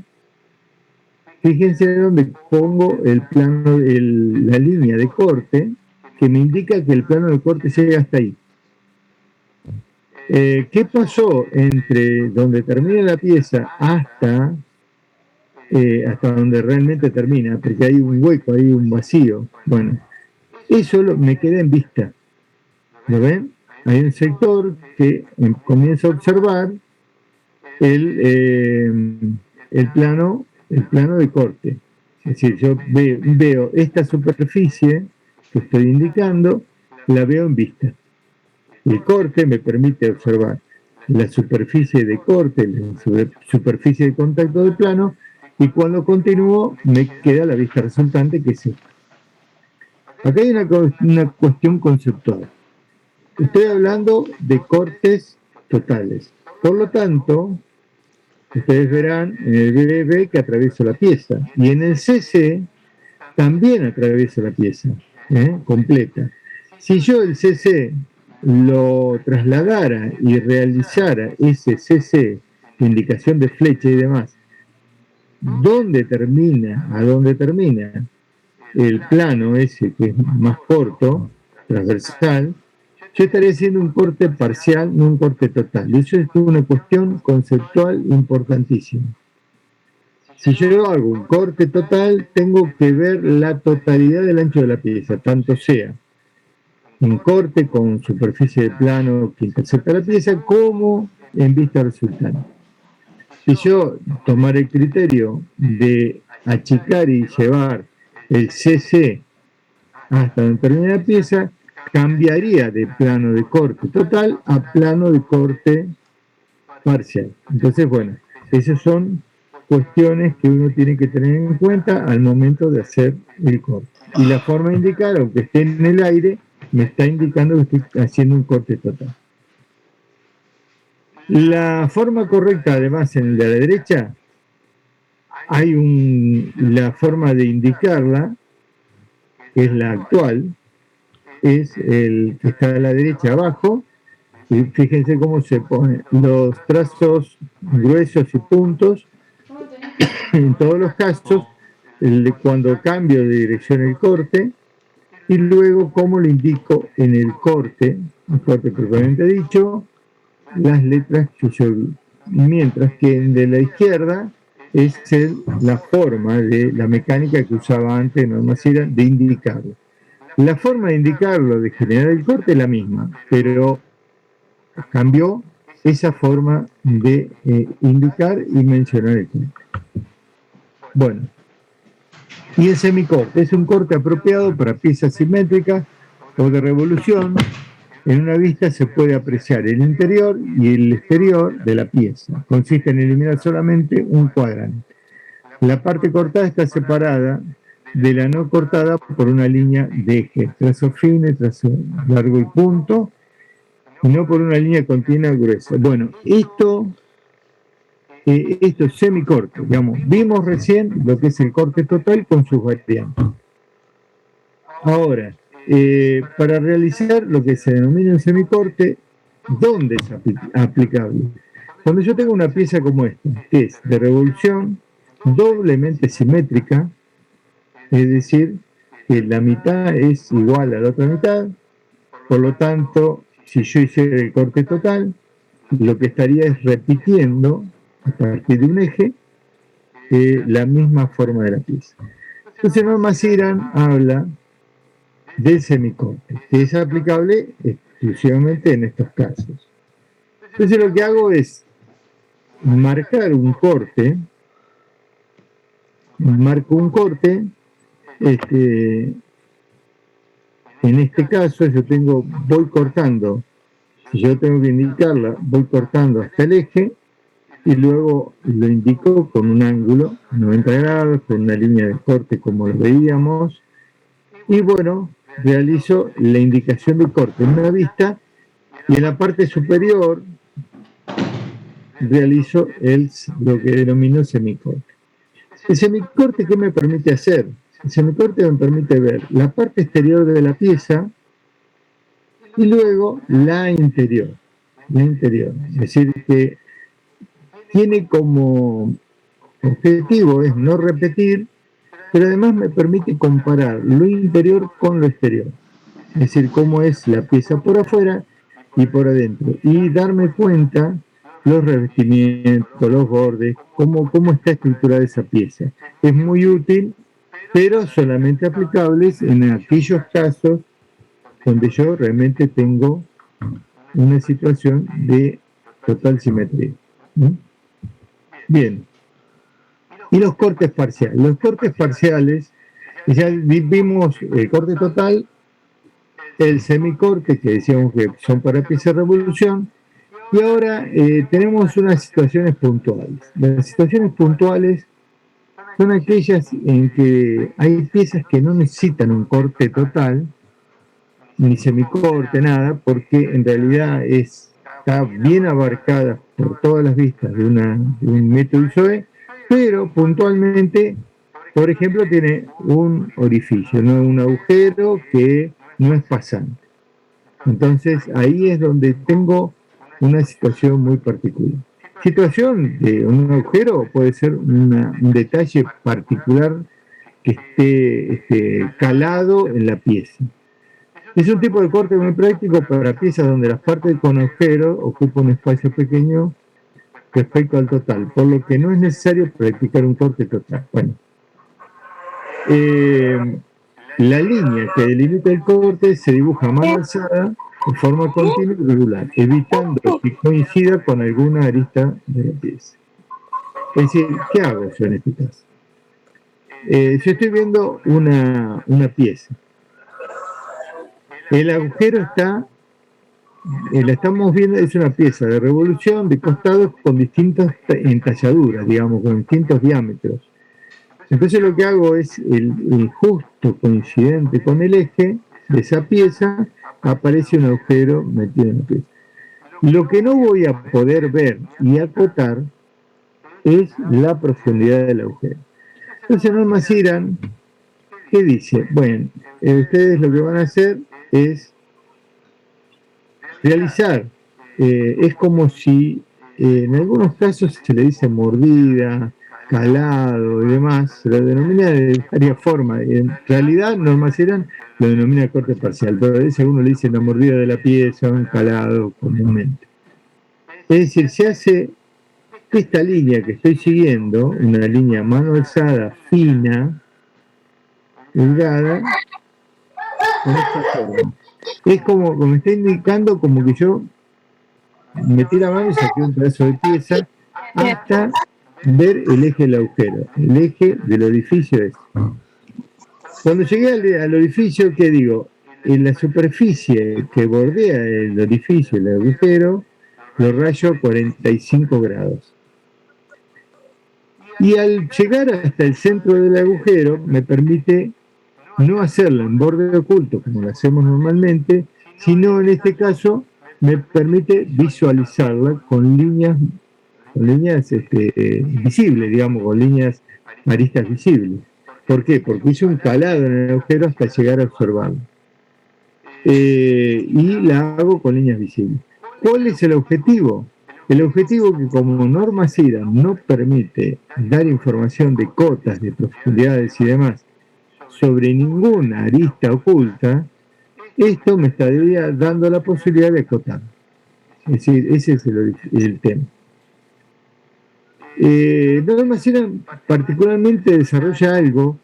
fíjense dónde pongo el plano, la línea de corte que me indica que el plano de corte llega hasta ahí. ¿Qué pasó entre donde termina la pieza hasta donde realmente termina? Porque hay un hueco, hay un vacío. Bueno, eso me queda en vista. ¿Lo ven? Hay un sector que comienza a observar el plano de corte. Es decir, yo veo esta superficie que estoy indicando, la veo en vista. El corte me permite observar la superficie de corte, la superficie de contacto del plano, y cuando continúo me queda la vista resultante, que es esta. Acá hay una cuestión conceptual. Estoy hablando de cortes totales. Por lo tanto, ustedes verán en el BB que atravieso la pieza, y en el CC también atravieso la pieza completa. Si yo el CC lo trasladara y realizara ese CC, indicación de flecha y demás, a dónde termina el plano ese que es más corto, transversal, yo estaría haciendo un corte parcial, no un corte total. Y eso es una cuestión conceptual importantísima. Si yo hago un corte total, tengo que ver la totalidad del ancho de la pieza, tanto sea un corte con superficie de plano que intercepta la pieza, como en vista resultante. Si yo tomara el criterio de achicar y llevar el CC hasta donde termina la pieza, cambiaría de plano de corte total a plano de corte parcial. Entonces, bueno, esas son cuestiones que uno tiene que tener en cuenta al momento de hacer el corte. Y la forma de indicar, aunque esté en el aire, me está indicando que estoy haciendo un corte total. La forma correcta, además, en el de la derecha, hay la forma de indicarla, que es la actual, es el que está a la derecha abajo, y fíjense cómo se ponen los trazos gruesos y puntos en todos los casos, cuando cambio de dirección el corte, y luego cómo lo indico en el corte propiamente dicho, las letras que yo vi. Mientras que en de la izquierda es la forma de la mecánica que usaba antes Norma Cira de indicarlo. La forma de indicarlo, de generar el corte, es la misma, pero cambió esa forma de indicar y mencionar el corte. Bueno, y el semicorte es un corte apropiado para piezas simétricas o de revolución. En una vista se puede apreciar el interior y el exterior de la pieza. Consiste en eliminar solamente un cuadrante. La parte cortada está separada de la no cortada por una línea de eje, trazo fino, trazo largo y punto, y no por una línea continua gruesa. Bueno, esto es semicorte, digamos. Vimos recién lo que es el corte total con sus variantes. Ahora, para realizar lo que se denomina un semicorte, ¿dónde es aplicable? Cuando yo tengo una pieza como esta, que es de revolución doblemente simétrica, es decir, que la mitad es igual a la otra mitad, Por lo tanto, si yo hiciera el corte total, lo que estaría es repitiendo a partir de un eje la misma forma de la pieza. Entonces Norma Siran habla del semicorte, que es aplicable exclusivamente en estos casos. Entonces lo que hago es marcar un corte, marco un corte, en este caso voy cortando, si yo tengo que indicarla, voy cortando hasta el eje y luego lo indico con un ángulo 90 grados, con una línea de corte como lo veíamos, y bueno, realizo la indicación de corte en una vista y en la parte superior realizo lo que denomino semicorte. El semicorte, ¿qué me permite hacer? El semicorte me permite ver la parte exterior de la pieza y luego la interior. Es decir, que tiene como objetivo es no repetir, pero además me permite comparar lo interior con lo exterior. Es decir, cómo es la pieza por afuera y por adentro. Y darme cuenta los revestimientos, los bordes, cómo está estructurada esa pieza. Es muy útil, pero solamente aplicables en aquellos casos donde yo realmente tengo una situación de total simetría. ¿No? Bien. Y los cortes parciales. Los cortes parciales, ya vimos el corte total, el semicorte, que decíamos que son para pieza de revolución, y ahora tenemos unas situaciones puntuales. Las situaciones puntuales son aquellas en que hay piezas que no necesitan un corte total, ni semicorte, nada, porque en realidad está bien abarcada por todas las vistas de un método ISOE, pero puntualmente, por ejemplo, tiene un orificio, ¿no? Un agujero que no es pasante. Entonces ahí es donde tengo una situación muy particular. Situación de un agujero puede ser un detalle particular que esté calado en la pieza. Es un tipo de corte muy práctico para piezas donde las partes con agujero ocupan un espacio pequeño respecto al total, por lo que no es necesario practicar un corte total. Bueno, la línea que delimita el corte se dibuja a mano alzada de forma continua y regular, evitando que coincida con alguna arista de la pieza. Es decir, ¿qué hago yo en este caso? Yo estoy viendo una pieza. El agujero la estamos viendo, es una pieza de revolución de costados con distintas entalladuras, digamos, con distintos diámetros. Entonces lo que hago es el justo coincidente con el eje de esa pieza, aparece un agujero metido en la pieza. Lo que no voy a poder ver y acotar es la profundidad del agujero. Entonces Norma Siran, ¿qué dice? Bueno, ustedes lo que van a hacer es realizar, es como si en algunos casos se le dice mordida, calado y demás, se lo denomina de varias formas. En realidad, Norma Siran lo denomina corte parcial, pero a veces algunos le dicen la mordida de la pieza, un calado comúnmente. Es decir, se hace esta línea que estoy siguiendo, una línea mano alzada, fina, delgada, con esta forma. Es como me está indicando como que yo metí la mano y saqué un pedazo de pieza hasta ver el eje del agujero. El eje del orificio es. Cuando llegué al orificio, ¿qué digo? En la superficie que bordea el orificio, el agujero, lo rayo a 45 grados. Y al llegar hasta el centro del agujero, me permite no hacerlo en borde oculto como lo hacemos normalmente, sino en este caso me permite visualizarla con líneas visibles, digamos, con líneas aristas visibles. ¿Por qué? Porque hice un calado en el agujero hasta llegar a observarlo. Y la hago con líneas visibles. ¿Cuál es el objetivo? El objetivo que como Norma Siran no permite dar información de cotas, de profundidades y demás sobre ninguna arista oculta, Esto me estaría dando la posibilidad de acotar. Es decir, ese es el tema. Norma Sena particularmente desarrolla algo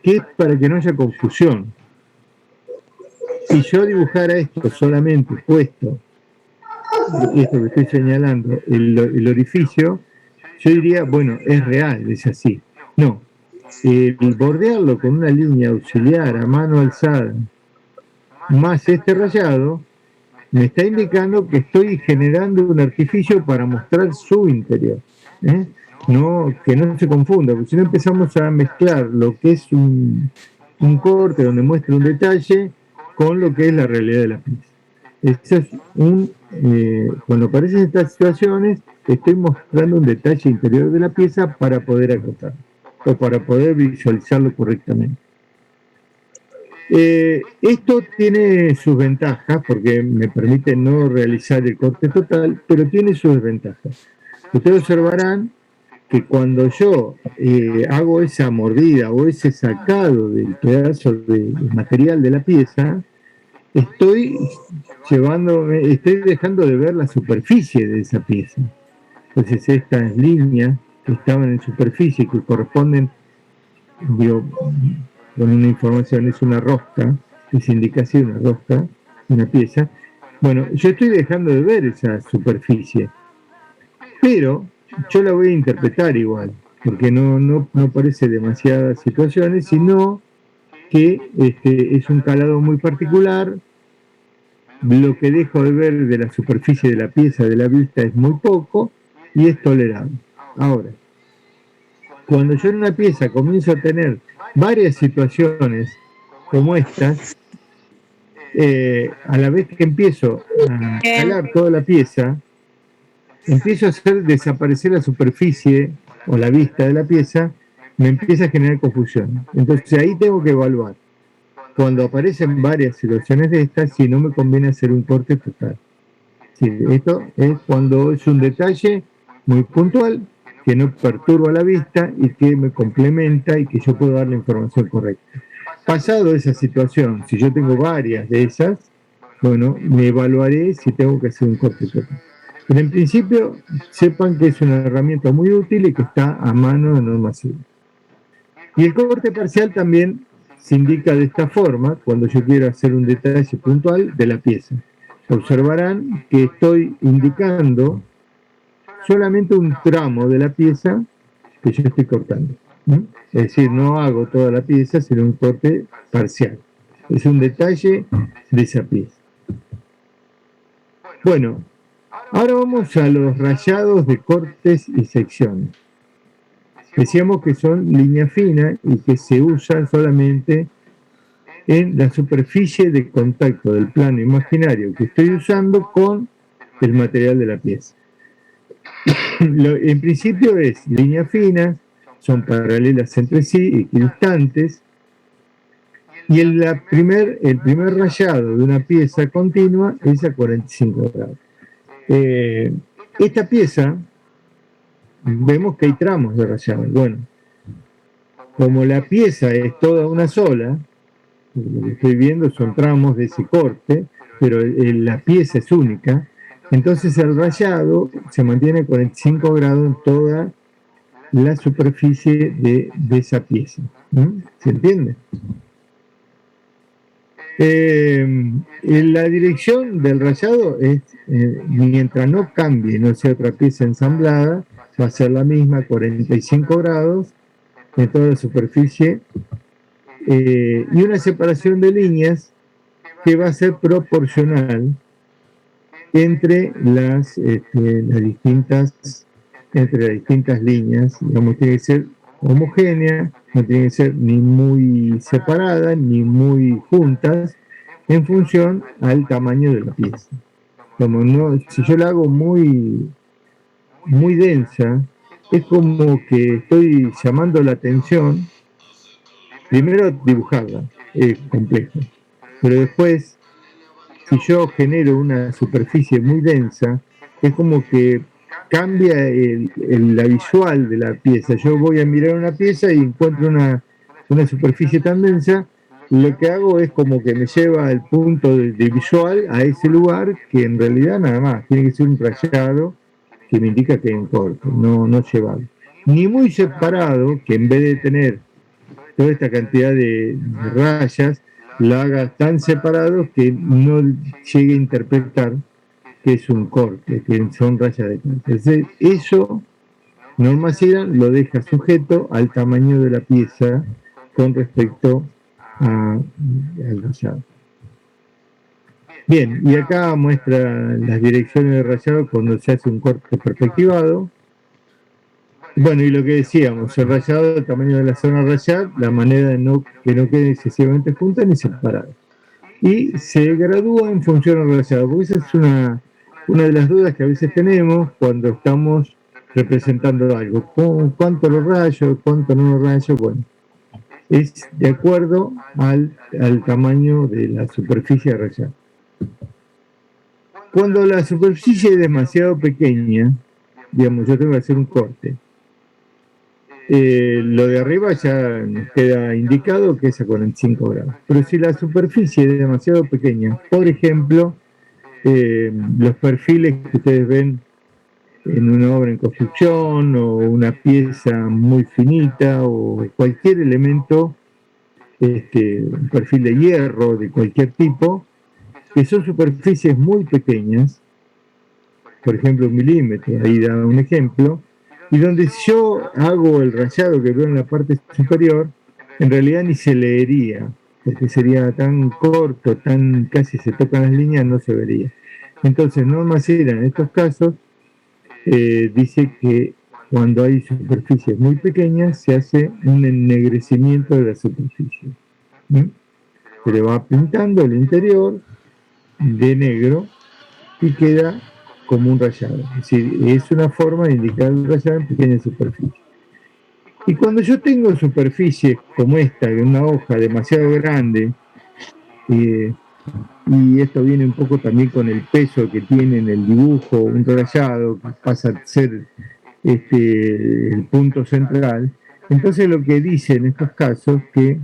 que es para que no haya confusión. Si yo dibujara esto solamente puesto, esto que estoy señalando, el orificio, yo diría, bueno, es real, es así. No, el bordearlo con una línea auxiliar a mano alzada, más este rayado, me está indicando que estoy generando un artificio para mostrar su interior. ¿eh? No, que no se confunda, porque si no empezamos a mezclar lo que es un corte donde muestra un detalle con lo que es la realidad de la pieza. Eso es cuando aparecen estas situaciones, estoy mostrando un detalle interior de la pieza para poder acotar o para poder visualizarlo correctamente. Esto tiene sus ventajas porque me permite no realizar el corte total, pero tiene sus desventajas. Ustedes observarán que cuando yo hago esa mordida o ese sacado del pedazo de material de la pieza, estoy dejando de ver la superficie de esa pieza. Entonces estas líneas que estaban en superficie, que corresponden, digo, con una información, es una rosca, que se indica así, una rosca, una pieza. Bueno, yo estoy dejando de ver esa superficie, pero yo la voy a interpretar igual, porque no parece demasiadas situaciones, sino que es un calado muy particular. Lo que dejo de ver de la superficie de la pieza de la vista es muy poco y es tolerable. Ahora, cuando yo en una pieza comienzo a tener varias situaciones como estas, a la vez que empiezo a calar toda la pieza, empiezo a hacer desaparecer la superficie o la vista de la pieza, me empieza a generar confusión. Entonces ahí tengo que evaluar. Cuando aparecen varias situaciones de estas, si no me conviene hacer un corte total. Sí, esto es cuando es un detalle muy puntual, que no perturba la vista y que me complementa y que yo puedo dar la información correcta. Pasado esa situación, si yo tengo varias de esas, bueno, me evaluaré si tengo que hacer un corte total. Pero en principio, sepan que es una herramienta muy útil y que está a mano de Norma Sena. Y el corte parcial también se indica de esta forma cuando yo quiero hacer un detalle puntual de la pieza. Observarán que estoy indicando solamente un tramo de la pieza que yo estoy cortando. Es decir, no hago toda la pieza, sino un corte parcial. Es un detalle de esa pieza. Bueno, ahora vamos a los rayados de cortes y secciones. Decíamos que son líneas finas y que se usan solamente en la superficie de contacto del plano imaginario que estoy usando con el material de la pieza. En principio es líneas finas, son paralelas entre sí, equidistantes, y el primer rayado de una pieza continua es a 45 grados. Esta pieza, vemos que hay tramos de rayado. Bueno, como la pieza es toda una sola, lo que estoy viendo son tramos de ese corte, pero la pieza es única, entonces el rayado se mantiene a 45 grados en toda la superficie de esa pieza. ¿Se entiende? La dirección del rayado es, mientras no cambie, no sea otra pieza ensamblada, va a ser la misma, 45 grados en toda la superficie, y una separación de líneas que va a ser proporcional entre las distintas líneas. Digamos, tiene que ser homogénea, no tiene que ser ni muy separadas ni muy juntas en función al tamaño de la pieza. Como no, si yo la hago muy densa, es como que estoy llamando la atención. Primero dibujarla es complejo, pero después, si yo genero una superficie muy densa, es como que cambia la visual de la pieza. Yo voy a mirar una pieza y encuentro una superficie tan densa lo que hago es como que me lleva al punto de visual a ese lugar que en realidad nada más, tiene que ser un rayado que me indica que hay un corte, no llevado. Ni muy separado, que en vez de tener toda esta cantidad de rayas, la haga tan separado que no llegue a interpretar que es un corte, que son rayas de corte. Entonces, eso, Norma Siran lo deja sujeto al tamaño de la pieza con respecto al rayado. Bien, y acá muestra las direcciones de rayado cuando se hace un corte perspectivado. Bueno, y lo que decíamos, el rayado, el tamaño de la zona rayada, la manera de que no queden excesivamente juntas ni separadas. Y se gradúa en función al rayado, porque esa es una de las dudas que a veces tenemos cuando estamos representando algo. ¿Cuánto lo rayo? ¿Cuánto no lo rayo? Bueno, es de acuerdo al tamaño de la superficie rayada. Cuando la superficie es demasiado pequeña, digamos, yo tengo que hacer un corte. Lo de arriba ya nos queda indicado que es a 45 grados. Pero si la superficie es demasiado pequeña, por ejemplo, los perfiles que ustedes ven en una obra en construcción o una pieza muy finita o cualquier elemento, un perfil de hierro de cualquier tipo, que son superficies muy pequeñas, por ejemplo, un milímetro, ahí da un ejemplo, y donde si yo hago el rayado que veo en la parte superior, en realidad ni se leería, porque sería tan corto, tan casi se tocan las líneas, no se vería. Entonces, Norma Siran en estos casos dice que cuando hay superficies muy pequeñas se hace un ennegrecimiento de la superficie. Se le va pintando el interior de negro y queda como un rayado. Es decir, es una forma de indicar el rayado en pequeñas superficies. Y cuando yo tengo superficies como esta, de una hoja demasiado grande, y esto viene un poco también con el peso que tiene en el dibujo, un rayado que pasa a ser el punto central, entonces lo que dice en estos casos que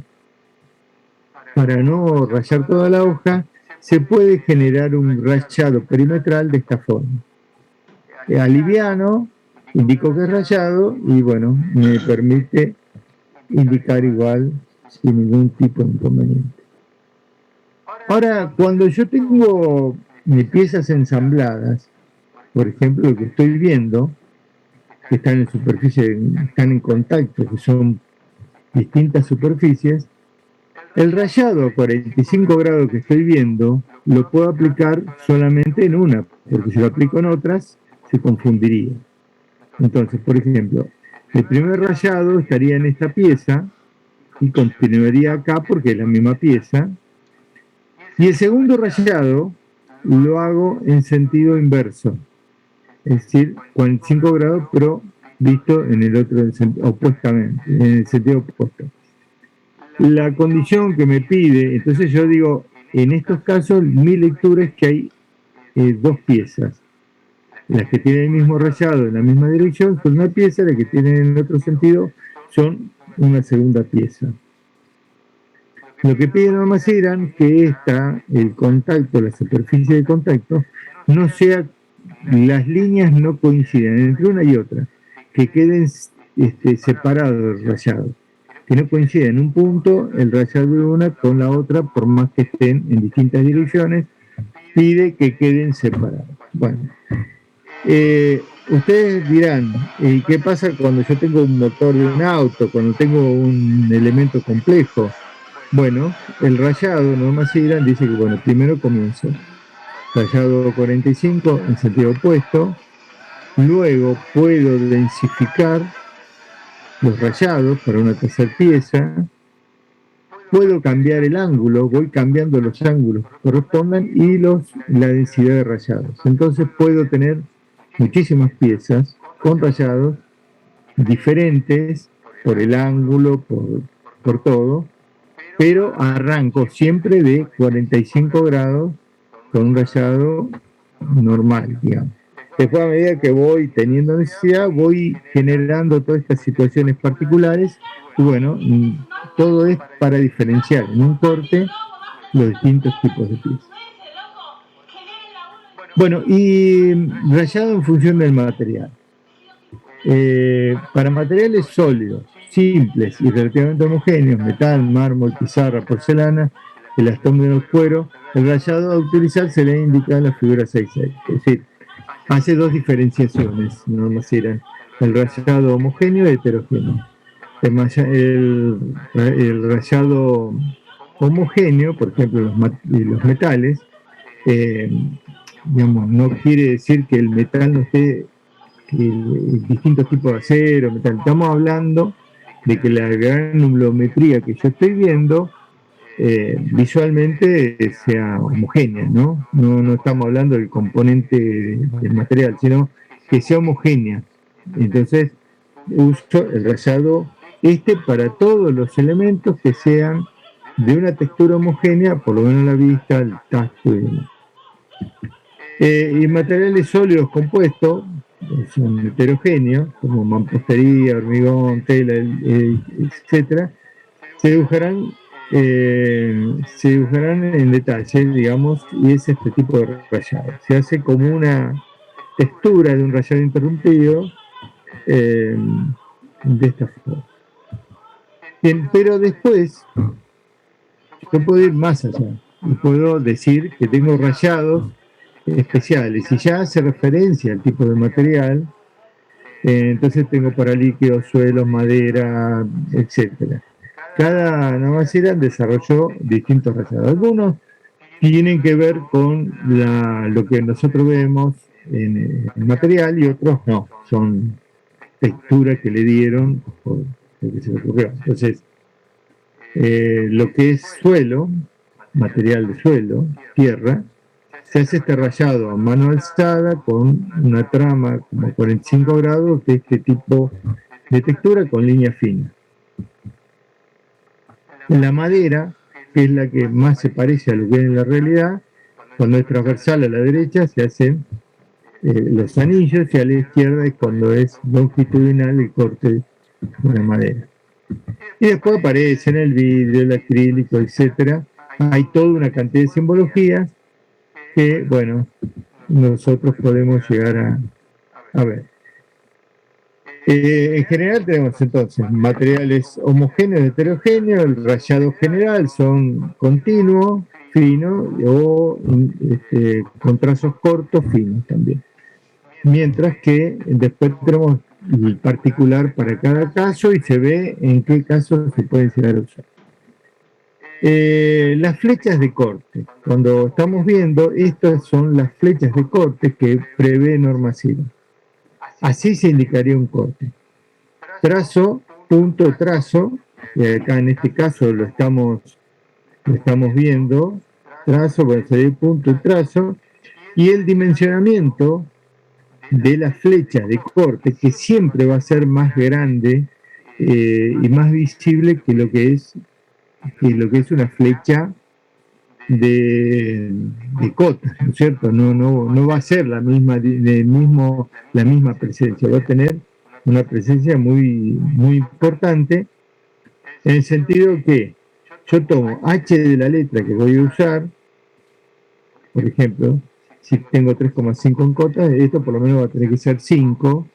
para no rayar toda la hoja, se puede generar un rayado perimetral de esta forma. Aliviano, indico que es rayado y bueno, me permite indicar igual sin ningún tipo de inconveniente. Ahora, cuando yo tengo mis piezas ensambladas, por ejemplo, lo que estoy viendo, que están en superficie, están en contacto, que son distintas superficies, el rayado a 45 grados que estoy viendo lo puedo aplicar solamente en una, porque si lo aplico en otras se confundiría. Entonces, por ejemplo, el primer rayado estaría en esta pieza y continuaría acá porque es la misma pieza. Y el segundo rayado lo hago en sentido inverso, es decir, 45 grados, pero visto en el otro, opuestamente, en el sentido opuesto. La condición que me pide, entonces yo digo, en estos casos mi lectura es que hay dos piezas. Las que tienen el mismo rayado en la misma dirección son una pieza, las que tienen en otro sentido son una segunda pieza. Lo que pide Norma Siran que el contacto, la superficie de contacto, no sea, las líneas no coincidan entre una y otra, que queden separados el rayado, que no coincida en un punto el rayado de una con la otra, por más que estén en distintas direcciones, pide que queden separados. Bueno, ustedes dirán, ¿qué pasa cuando yo tengo un motor de un auto, cuando tengo un elemento complejo? Bueno, el rayado, Norma Siran dice que, bueno, primero comienzo rayado 45 en sentido opuesto, luego puedo densificar los rayados para una tercera pieza, puedo cambiar el ángulo, voy cambiando los ángulos que correspondan y la densidad de rayados. Entonces puedo tener muchísimas piezas con rayados diferentes por el ángulo, por todo, pero arranco siempre de 45 grados con un rayado normal, digamos. Después, a medida que voy teniendo necesidad, voy generando todas estas situaciones particulares y bueno, todo es para diferenciar en un corte los distintos tipos de piezas. Bueno, y rayado en función del material. Para materiales sólidos, simples y relativamente homogéneos, metal, mármol, pizarra, porcelana, elastómero, cuero, el rayado a utilizar se le ha indicado en la figura 6.6. Es decir, hace dos diferenciaciones, no más eran el rayado homogéneo y heterogéneo. El rayado homogéneo, por ejemplo, los metales, digamos, no quiere decir que el metal no esté distintos tipos de acero, metal. Estamos hablando de que la granulometría que yo estoy viendo visualmente sea homogénea, ¿no? No estamos hablando del componente del material, sino que sea homogénea. Entonces, uso el rayado para todos los elementos que sean de una textura homogénea, por lo menos la vista, el tacto y demás. Y materiales sólidos compuestos, son heterogéneos, como mampostería, hormigón, tela, etcétera, se dibujarán en detalle, digamos, y es este tipo de rayado. Se hace como una textura de un rayado interrumpido de esta forma. Bien, pero después yo puedo ir más allá y puedo decir que tengo rayados especiales. Si ya hace referencia al tipo de material, entonces tengo para líquidos, suelos, madera, etcétera. Cada navacera desarrolló distintos rayados. Algunos tienen que ver con lo que nosotros vemos en el material y otros no, son texturas que le dieron por lo que se le ocurrió. Entonces, lo que es suelo, material de suelo, tierra, se hace este rayado a mano alzada con una trama como 45 grados de este tipo de textura con línea fina. En la madera, que es la que más se parece a lo que es en la realidad, cuando es transversal a la derecha se hacen los anillos y a la izquierda es cuando es longitudinal el corte de la madera. Y después aparecen el vidrio, el acrílico, etcétera. Hay toda una cantidad de simbologías que, bueno, nosotros podemos llegar a ver. En general tenemos entonces materiales homogéneos, heterogéneos, el rayado general son continuos, finos o con trazos cortos, finos también. Mientras que después tenemos el particular para cada caso y se ve en qué casos se pueden llegar a usar. Las flechas de corte. Cuando estamos viendo, estas son las flechas de corte que prevé norma CIRA. Así se indicaría un corte. Trazo, punto, trazo, y acá en este caso lo estamos viendo, trazo, bueno, sería punto y trazo, y el dimensionamiento de la flecha de corte, que siempre va a ser más grande y más visible que lo que es una flecha de cota, ¿no es cierto? No va a ser la misma presencia, va a tener una presencia muy, muy importante, en el sentido que yo tomo H de la letra que voy a usar, por ejemplo, si tengo 3,5 en cota, esto por lo menos va a tener que ser 5,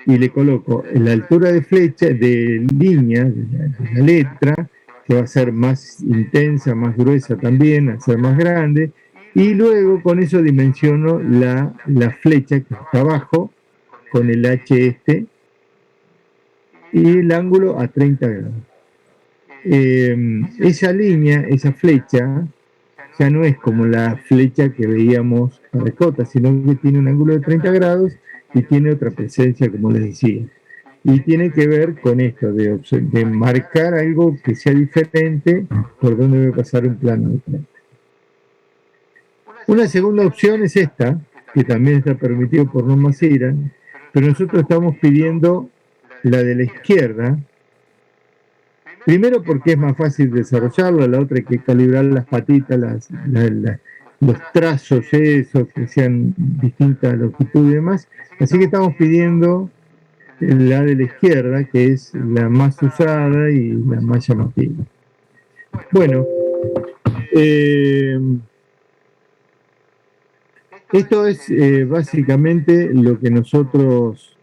y le coloco la altura de flecha, de línea, de la letra, que va a ser más intensa, más gruesa también, a ser más grande, y luego con eso dimensiono la flecha que está abajo, con el H y el ángulo a 30 grados. Esa línea, esa flecha, ya no es como la flecha que veíamos para cota, sino que tiene un ángulo de 30 grados y tiene otra presencia, como les decía. Y tiene que ver con esto, de marcar algo que sea diferente por donde debe pasar un plano diferente. Una segunda opción es esta, que también está permitido por norma CIRA, pero nosotros estamos pidiendo la de la izquierda, primero porque es más fácil desarrollarla, la otra hay que calibrar las patitas, los trazos esos que sean distintas longitud y demás, así que estamos pidiendo la de la izquierda, que es la más usada y la más llamativa. Bueno, esto es básicamente lo que nosotros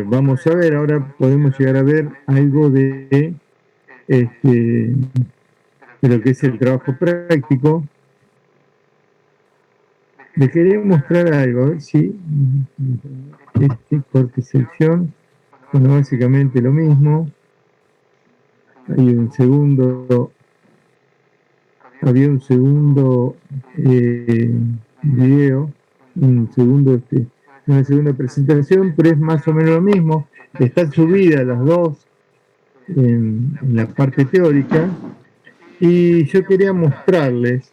vamos a ver. Ahora podemos llegar a ver algo de lo que es el trabajo práctico. Les quería mostrar algo, a ver si corte sección, bueno, básicamente lo mismo. Hay un segundo, había un segundo video, una segunda presentación, pero es más o menos lo mismo. Están subidas las dos en la parte teórica, y yo quería mostrarles,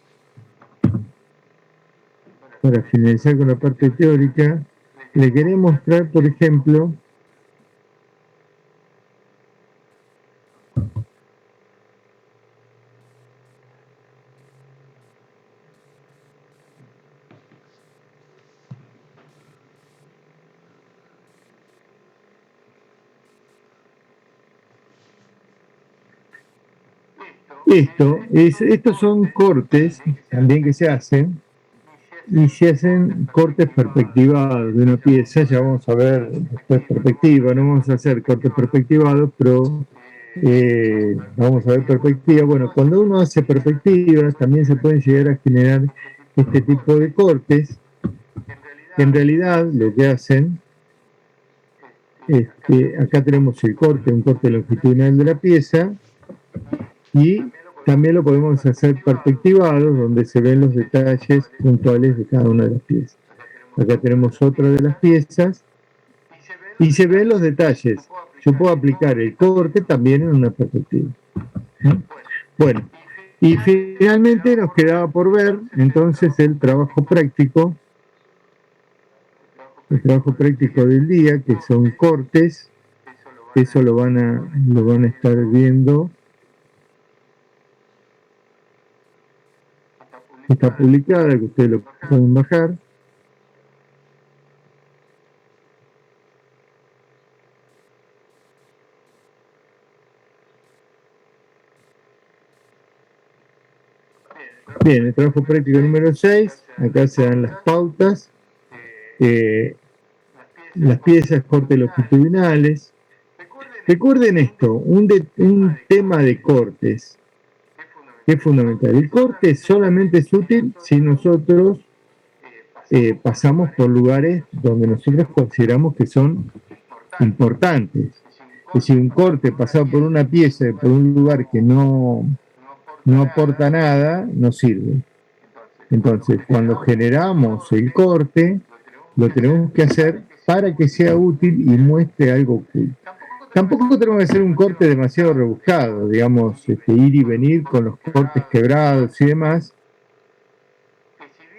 para finalizar con la parte teórica, le quería mostrar, por ejemplo, estos son cortes también que se hacen, y se hacen cortes perspectivados de una pieza. Ya vamos a ver después perspectiva, no vamos a hacer cortes perspectivados, pero vamos a ver perspectiva. Bueno, cuando uno hace perspectivas también se pueden llegar a generar este tipo de cortes, que en realidad lo que hacen es que acá tenemos el corte, un corte longitudinal de la pieza, y también lo podemos hacer perspectivados, donde se ven los detalles puntuales de cada una de las piezas. Acá tenemos otra de las piezas y se ven los detalles. Yo puedo aplicar el corte también en una perspectiva. Bueno, y finalmente nos quedaba por ver entonces el trabajo práctico del día, que son cortes. Eso lo van a estar viendo. Está publicada, que ustedes lo pueden bajar. Bien, el trabajo práctico número 6, acá se dan las pautas, las piezas cortes longitudinales. Recuerden esto, un tema de cortes, que es fundamental. El corte solamente es útil si nosotros pasamos por lugares donde nosotros consideramos que son importantes. Es decir, un corte pasado por una pieza, por un lugar que no aporta nada, no sirve. Entonces, cuando generamos el corte, lo tenemos que hacer para que sea útil y muestre algo oculto. Tampoco tenemos que hacer un corte demasiado rebuscado, digamos, ir y venir con los cortes quebrados y demás,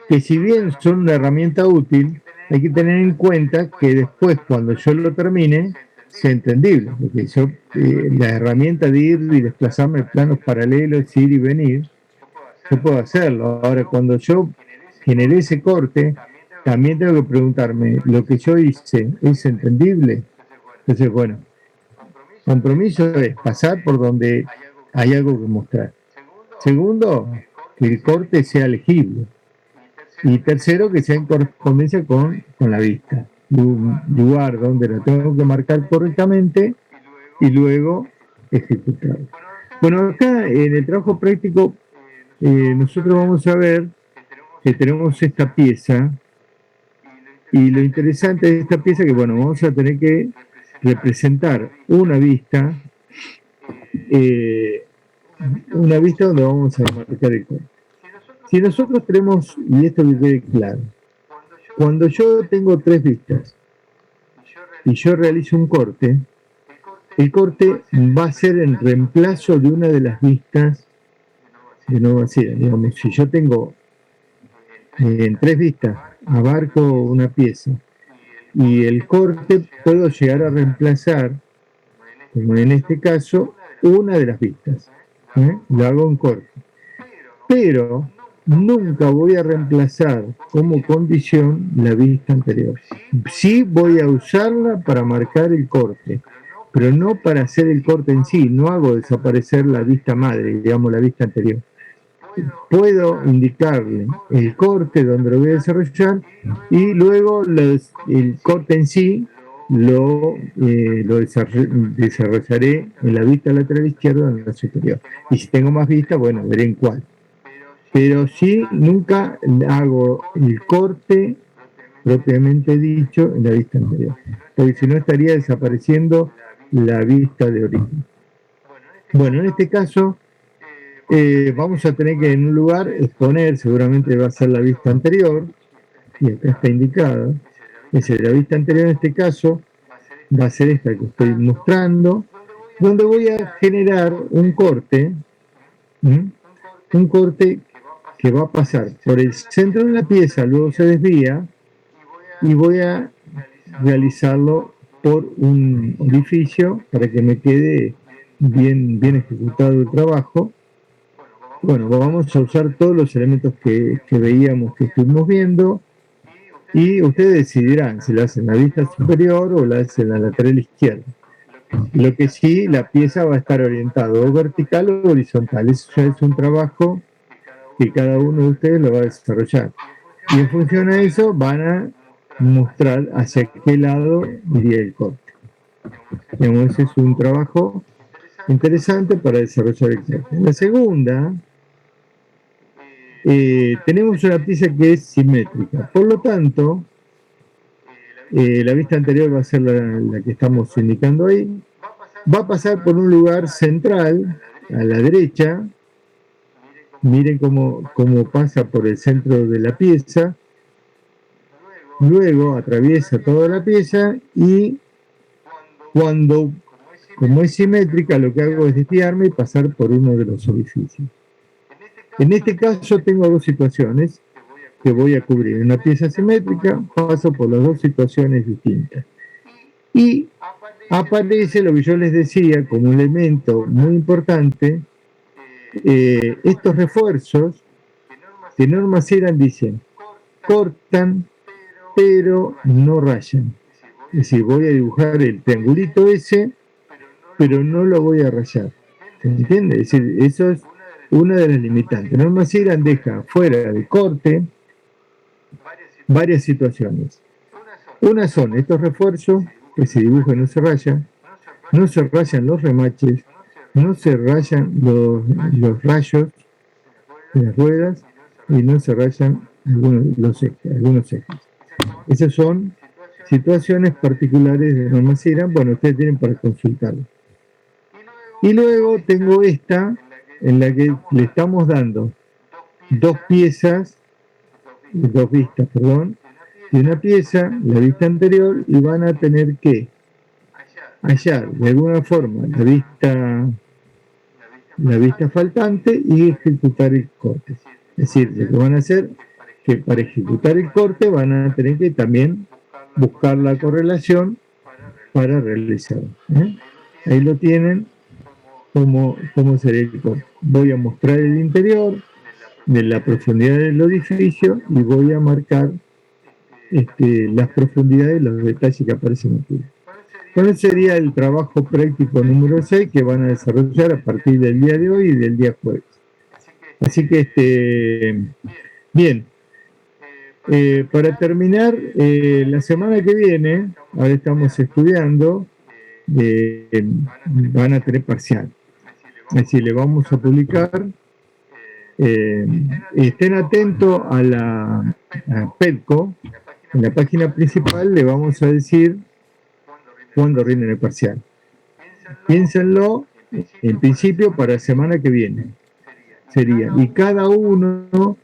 que si bien son una herramienta útil, hay que tener en cuenta que después, cuando yo lo termine, sea entendible, porque yo, la herramienta de ir y desplazarme en planos paralelos, ir y venir, yo puedo hacerlo. Ahora, cuando yo generé ese corte, también tengo que preguntarme, ¿lo que yo hice es entendible? Entonces, bueno, compromiso es pasar por donde hay algo que mostrar. Segundo, que el corte sea legible. Y tercero, que sea en correspondencia con la vista. Un lugar donde la tengo que marcar correctamente y luego ejecutar. Bueno, acá en el trabajo práctico nosotros vamos a ver que tenemos esta pieza, y lo interesante de esta pieza es que, bueno, vamos a tener que representar una vista donde vamos a marcar el corte. Si nosotros tenemos, y esto que quede claro, cuando yo tengo tres vistas y yo realizo un corte, el corte va a ser en reemplazo de una de las vistas de no vacía. Digamos, si yo tengo en tres vistas, abarco una pieza y el corte puedo llegar a reemplazar, como en este caso, una de las vistas. Lo hago en corte. Pero nunca voy a reemplazar como condición la vista anterior. Sí voy a usarla para marcar el corte, pero no para hacer el corte en sí. No hago desaparecer la vista madre, digamos la vista anterior. Puedo indicarle el corte donde lo voy a desarrollar y luego el corte en sí lo desarrollaré en la vista lateral izquierda o en la superior. Y si tengo más vista, bueno, veré en cuál. Pero sí, nunca hago el corte propiamente dicho en la vista anterior, porque si no estaría desapareciendo la vista de origen. Bueno, en este caso vamos a tener que en un lugar exponer, seguramente va a ser la vista anterior, y acá está indicada, es decir, la vista anterior en este caso va a ser esta que estoy mostrando, donde voy a generar un corte, un corte que va a pasar por el centro de la pieza, luego se desvía, y voy a realizarlo por un orificio para que me quede bien ejecutado el trabajo. Bueno, vamos a usar todos los elementos que veíamos, que estuvimos viendo, y ustedes decidirán si la hacen en la vista superior o la hacen en la lateral izquierda. Lo que sí, la pieza va a estar orientada o vertical o horizontal. Eso ya es un trabajo que cada uno de ustedes lo va a desarrollar. Y en función a eso van a mostrar hacia qué lado iría el corte. Digamos, ese es un trabajo interesante para desarrollar el corte. La segunda, tenemos una pieza que es simétrica. Por lo tanto, la vista anterior va a ser la que estamos indicando ahí. Va a pasar por un lugar central, a la derecha. Miren cómo pasa por el centro de la pieza. Luego atraviesa toda la pieza y cuando, como es simétrica, lo que hago es desviarme y pasar por uno de los orificios. En este caso tengo dos situaciones que voy a cubrir. En una pieza simétrica paso por las dos situaciones distintas. Y aparece lo que yo les decía como un elemento muy importante, estos refuerzos que Norma Ceran dicen, cortan pero no rayan. Es decir, voy a dibujar el triangulito ese, pero no lo voy a rayar. ¿Se entiende? Es decir, eso es una de las limitantes. Norma Ceran deja fuera de corte varias situaciones. Una son estos refuerzos que se dibujan y no se rayan, no se rayan los remaches, no se rayan los rayos de las ruedas y no se rayan algunos ejes. Esas son situaciones particulares de Norma Ceran. Bueno, ustedes tienen para consultarlo. Y luego tengo esta, en la que le estamos dando dos vistas, de una pieza, la vista anterior, y van a tener que hallar de alguna forma la vista faltante y ejecutar el corte. Es decir, lo que van a hacer que para ejecutar el corte van a tener que también buscar la correlación para realizarlo. Ahí lo tienen, cómo sería el corte. Voy a mostrar el interior de la profundidad del orificio y voy a marcar las profundidades y los detalles que aparecen aquí. ¿Cuál sería el trabajo práctico número 6 que van a desarrollar a partir del día de hoy y del día jueves? Así que, bien, para terminar, la semana que viene, ahora estamos estudiando, van a tener parcial. Es decir, le vamos a publicar, estén atentos a PEDCO, en la página principal le vamos a decir cuándo rinden el parcial. Piénsenlo, en principio, para la semana que viene. Sería, y cada uno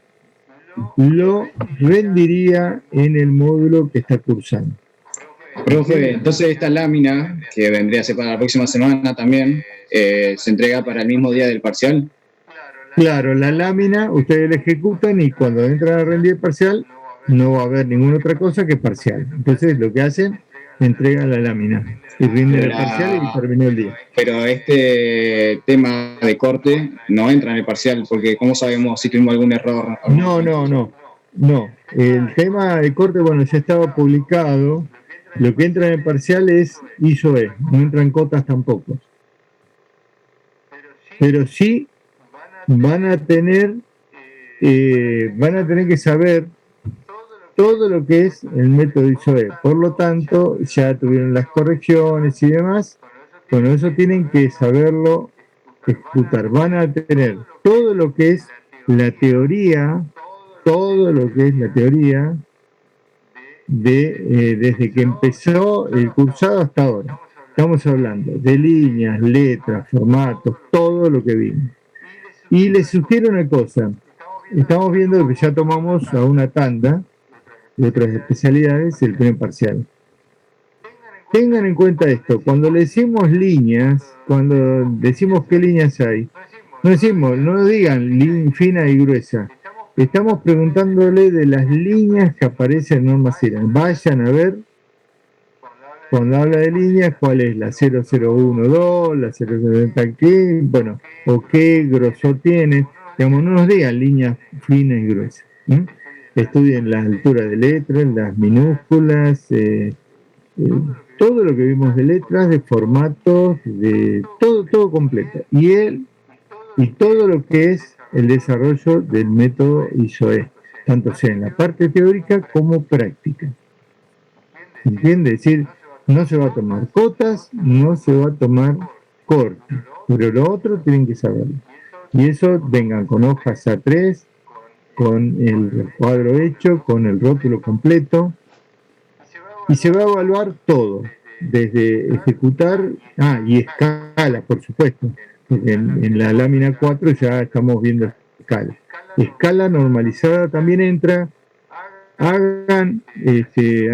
lo rendiría en el módulo que está cursando. Profe, entonces esta lámina, que vendría a ser para la próxima semana también, ¿se entrega para el mismo día del parcial? Claro, la lámina ustedes la ejecutan y cuando entran a rendir el parcial no va a haber ninguna otra cosa que parcial. Entonces lo que hacen entrega la lámina y rinde el parcial y terminó el día. Pero este tema de corte no entra en el parcial, porque ¿cómo sabemos si tuvimos algún error? No. El tema de corte, bueno, ya estaba publicado. Lo que entra en el parcial es ISO-E, no entran cotas tampoco. Pero sí van a tener que saber todo lo que es el método ISO-E. Por lo tanto, ya tuvieron las correcciones y demás. Bueno, eso tienen que saberlo ejecutar. Van a tener todo lo que es la teoría, desde que empezó el cursado hasta ahora. Estamos hablando de líneas, letras, formatos, todo lo que vimos. Y les sugiero una cosa. Estamos viendo que ya tomamos a una tanda de otras especialidades el primer parcial. Tengan en cuenta esto, cuando le decimos líneas, cuando decimos qué líneas hay, no digan fina y gruesa. Estamos preguntándole de las líneas que aparecen en Norma CIRAM. Vayan a ver, cuando habla de líneas, cuál es la 0012, la 0070, bueno, o qué grosor tienen. Digamos, no nos digan líneas finas y gruesas. Estudien la altura de letras, las minúsculas, todo lo que vimos de letras, de formatos, de todo completo. Y todo lo que es el desarrollo del método ISO-E, tanto sea en la parte teórica como práctica. ¿Entiende? Es decir, no se va a tomar cotas, no se va a tomar corte, pero lo otro tienen que saberlo. Y eso vengan con hojas A3, con el cuadro hecho, con el rótulo completo, y se va a evaluar todo, desde ejecutar, y escala, por supuesto. En la lámina 4 ya estamos viendo escala. Escala normalizada también entra. Hagan,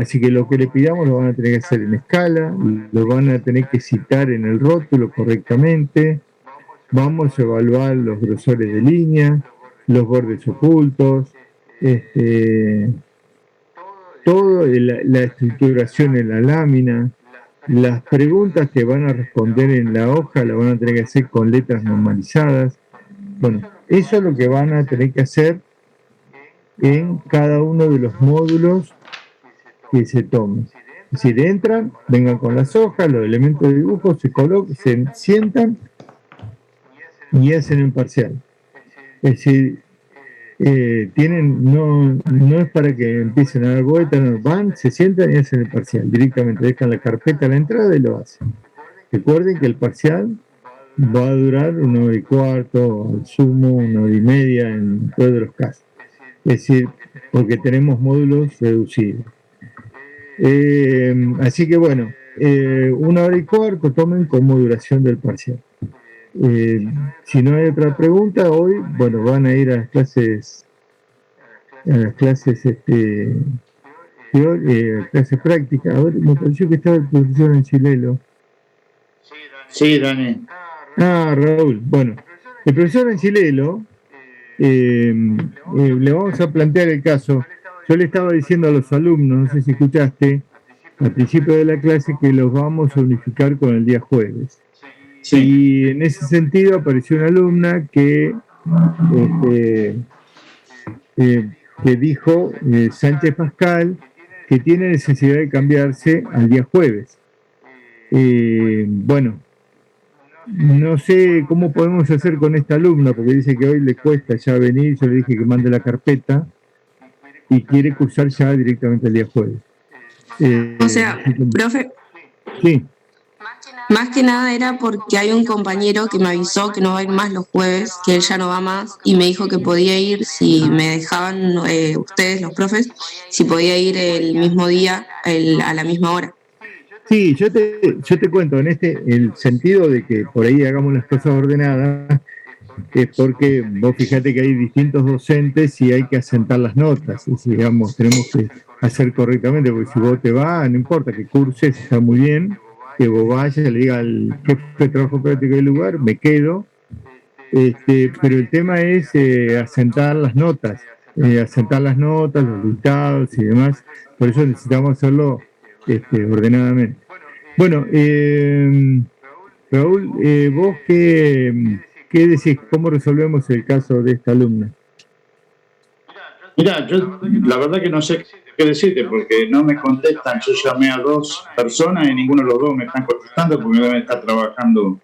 así que lo que le pidamos lo van a tener que hacer en escala, lo van a tener que citar en el rótulo correctamente. Vamos a evaluar los grosores de línea, los bordes ocultos, todo la estructuración en la lámina, las preguntas que van a responder en la hoja las van a tener que hacer con letras normalizadas. Bueno, eso es lo que van a tener que hacer en cada uno de los módulos que se tomen. Es decir, entran, vengan con las hojas, los elementos de dibujo, se colocan, se sientan y hacen un parcial. Es decir, no es para que empiecen a dar vueltas, no, van, se sientan y hacen el parcial. Directamente dejan la carpeta a la entrada y lo hacen. Recuerden que el parcial va a durar 1 hora y cuarto, al sumo 1 hora y media en todos los casos. Es decir, porque tenemos módulos reducidos. Así que bueno, 1 hora y cuarto tomen como duración del parcial. Si no hay otra pregunta, hoy, bueno, van a ir a las clases clases prácticas. A ver, me pareció que estaba el profesor Anchilelo. Sí, Dani. Raúl, bueno, el profesor Anchilelo, le vamos a plantear el caso. Yo le estaba diciendo a los alumnos, no sé si escuchaste, al principio de la clase, que los vamos a unificar con el día jueves. Sí. Y en ese sentido apareció una alumna que dijo, Sánchez Pascal, que tiene necesidad de cambiarse al día jueves. Bueno, no sé cómo podemos hacer con esta alumna, porque dice que hoy le cuesta ya venir. Yo le dije que mande la carpeta y quiere cursar ya directamente el día jueves. O sea, profe, sí. Más que nada era porque hay un compañero que me avisó que no va a ir más los jueves, que él ya no va más, y me dijo que podía ir si me dejaban ustedes, los profes, si podía ir el mismo día, a la misma hora. Sí, yo te cuento, en el sentido de que por ahí hagamos las cosas ordenadas, es porque vos fíjate que hay distintos docentes y hay que asentar las notas, y digamos, tenemos que hacer correctamente, porque si vos te vas, no importa que curses, está muy bien, que vos vayas, le diga al jefe de trabajo práctico del lugar, me quedo, pero el tema es asentar las notas, los listados y demás. Por eso necesitamos hacerlo ordenadamente. Bueno, Raúl, ¿vos qué decís? ¿Cómo resolvemos el caso de esta alumna? Mira, yo la verdad que no sé qué decirte porque no me contestan. Yo llamé a 2 personas y ninguno de los dos me están contestando porque deben estar trabajando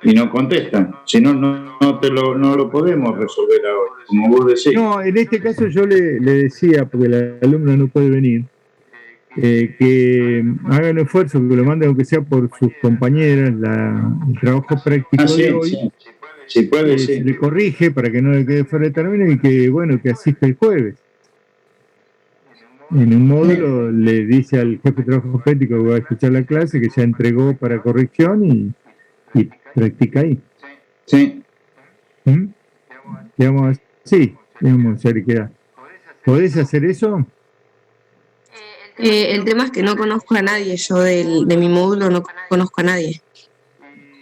y no contestan. Si no, no lo podemos resolver ahora, como vos decís. No, en este caso yo le decía, porque la alumna no puede venir, que hagan un esfuerzo, que lo manden aunque sea por sus compañeras, el trabajo práctico de hoy, Sí. Si puede, se sí. le corrige para que no le quede fuera de término y que, bueno, que asista el jueves. En un módulo le dice al jefe de trabajo práctico que va a escuchar la clase, que ya entregó para corrección y practica ahí. Sí. Digamos así, digamos, queda. ¿Podés hacer eso? El tema es que no conozco a nadie, yo de mi módulo no conozco a nadie.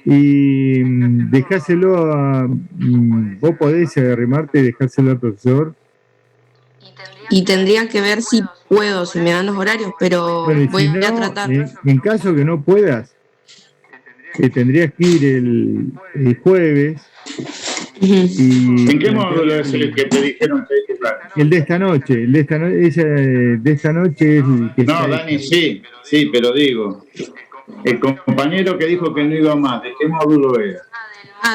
Y dejáselo vos podés arrimarte y dejárselo al profesor. Y tendría que ver si puedo, si me dan los horarios, pero Bueno, y voy si a no, tratar. en caso que no puedas, tendrías que ir el jueves. ¿En qué módulo es el que te dijeron que hay que hablar? El de esta noche, de esta noche es el que No, Dani, sí, pero digo, el compañero que dijo que no iba más, ¿de qué módulo era?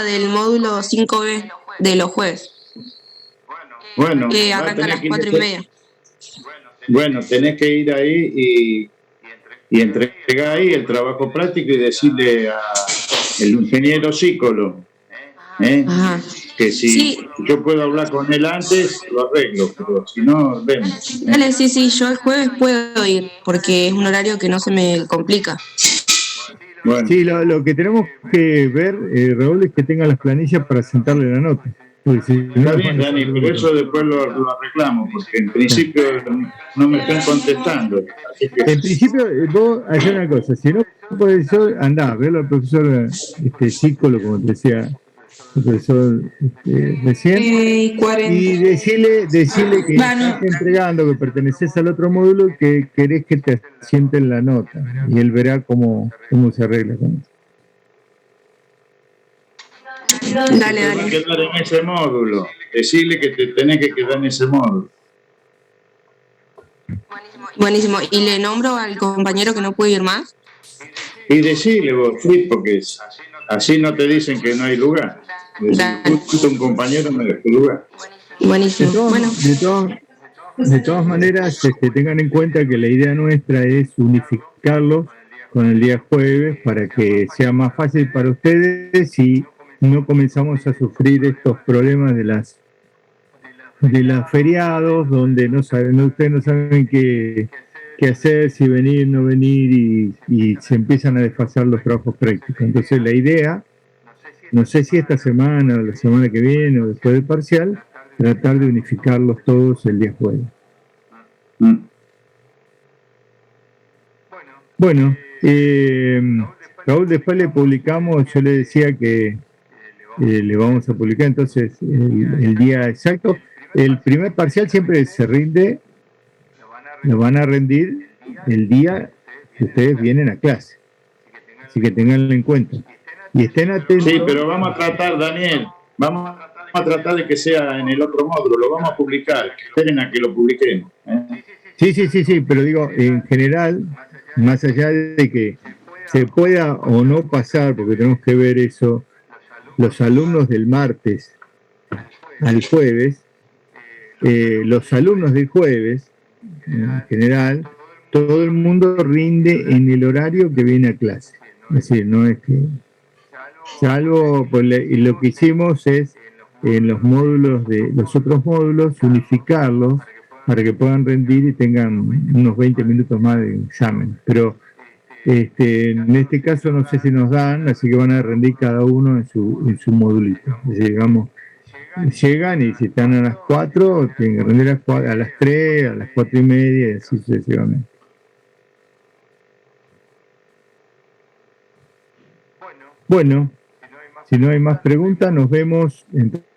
Del módulo 5B de los jueves. Bueno, Arranca a las 4:30. Bueno, tenés que ir ahí y entregar ahí el trabajo práctico y decirle al ingeniero psicólogo que si yo puedo hablar con él antes, lo arreglo, pero si no, vemos. Dale, sí, yo el jueves puedo ir, porque es un horario que no se me complica. Bueno. Sí, lo que tenemos que ver, Raúl, es que tenga las planillas para sentarle la nota. Si está bien, Dani, pero eso después lo arreglamos, porque en principio no me están contestando. Así que... En principio, vos hacés una cosa, si no podés, andá, verlo al profesor psicólogo, como te decía el profesor recién, y decirle que estás entregando, que perteneces al otro módulo, que querés que te asienten la nota, y él verá cómo se arregla con eso. Dale. Tenés que quedar en ese módulo. Decirle que te tenés que quedar en ese módulo. Buenísimo. ¿Y le nombro al compañero que no puede ir más? Y decirle vos, sí, porque así no te dicen que no hay lugar. Justo un compañero me dejó lugar. Buenísimo. De todas maneras, tengan en cuenta que la idea nuestra es unificarlos con el día jueves para que sea más fácil para ustedes y no comenzamos a sufrir estos problemas de los feriados, donde ustedes no saben qué hacer, si venir, no venir, y se empiezan a desfasar los trabajos prácticos. Entonces la idea, no sé si esta semana o la semana que viene o después del parcial, tratar de unificarlos todos el día jueves. Bueno, Raúl, después le publicamos, yo le decía que le vamos a publicar entonces el día exacto. El primer parcial siempre se rinde, lo van a rendir el día que ustedes vienen a clase. Así que tenganlo en cuenta. Y estén atentos. Sí, pero vamos a tratar, Daniel, vamos a tratar de que sea en el otro módulo, lo vamos a publicar, esperen a que lo publiquemos. Sí, pero digo, en general, más allá de que se pueda o no pasar, porque tenemos que ver eso, los alumnos del martes al jueves, los alumnos del jueves, en general, todo el mundo rinde en el horario que viene a clase. Es decir, no es que... Salvo, pues, y lo que hicimos es, en los módulos de los otros módulos, unificarlos para que puedan rendir y tengan unos 20 minutos más de examen. Pero en este caso no sé si nos dan, así que van a rendir cada uno en su modulito. Es decir, digamos, llegan y si están a las 4, tienen que rendir a las 3, a las 4:30 y así sucesivamente. Bueno, si no hay más preguntas, nos vemos entonces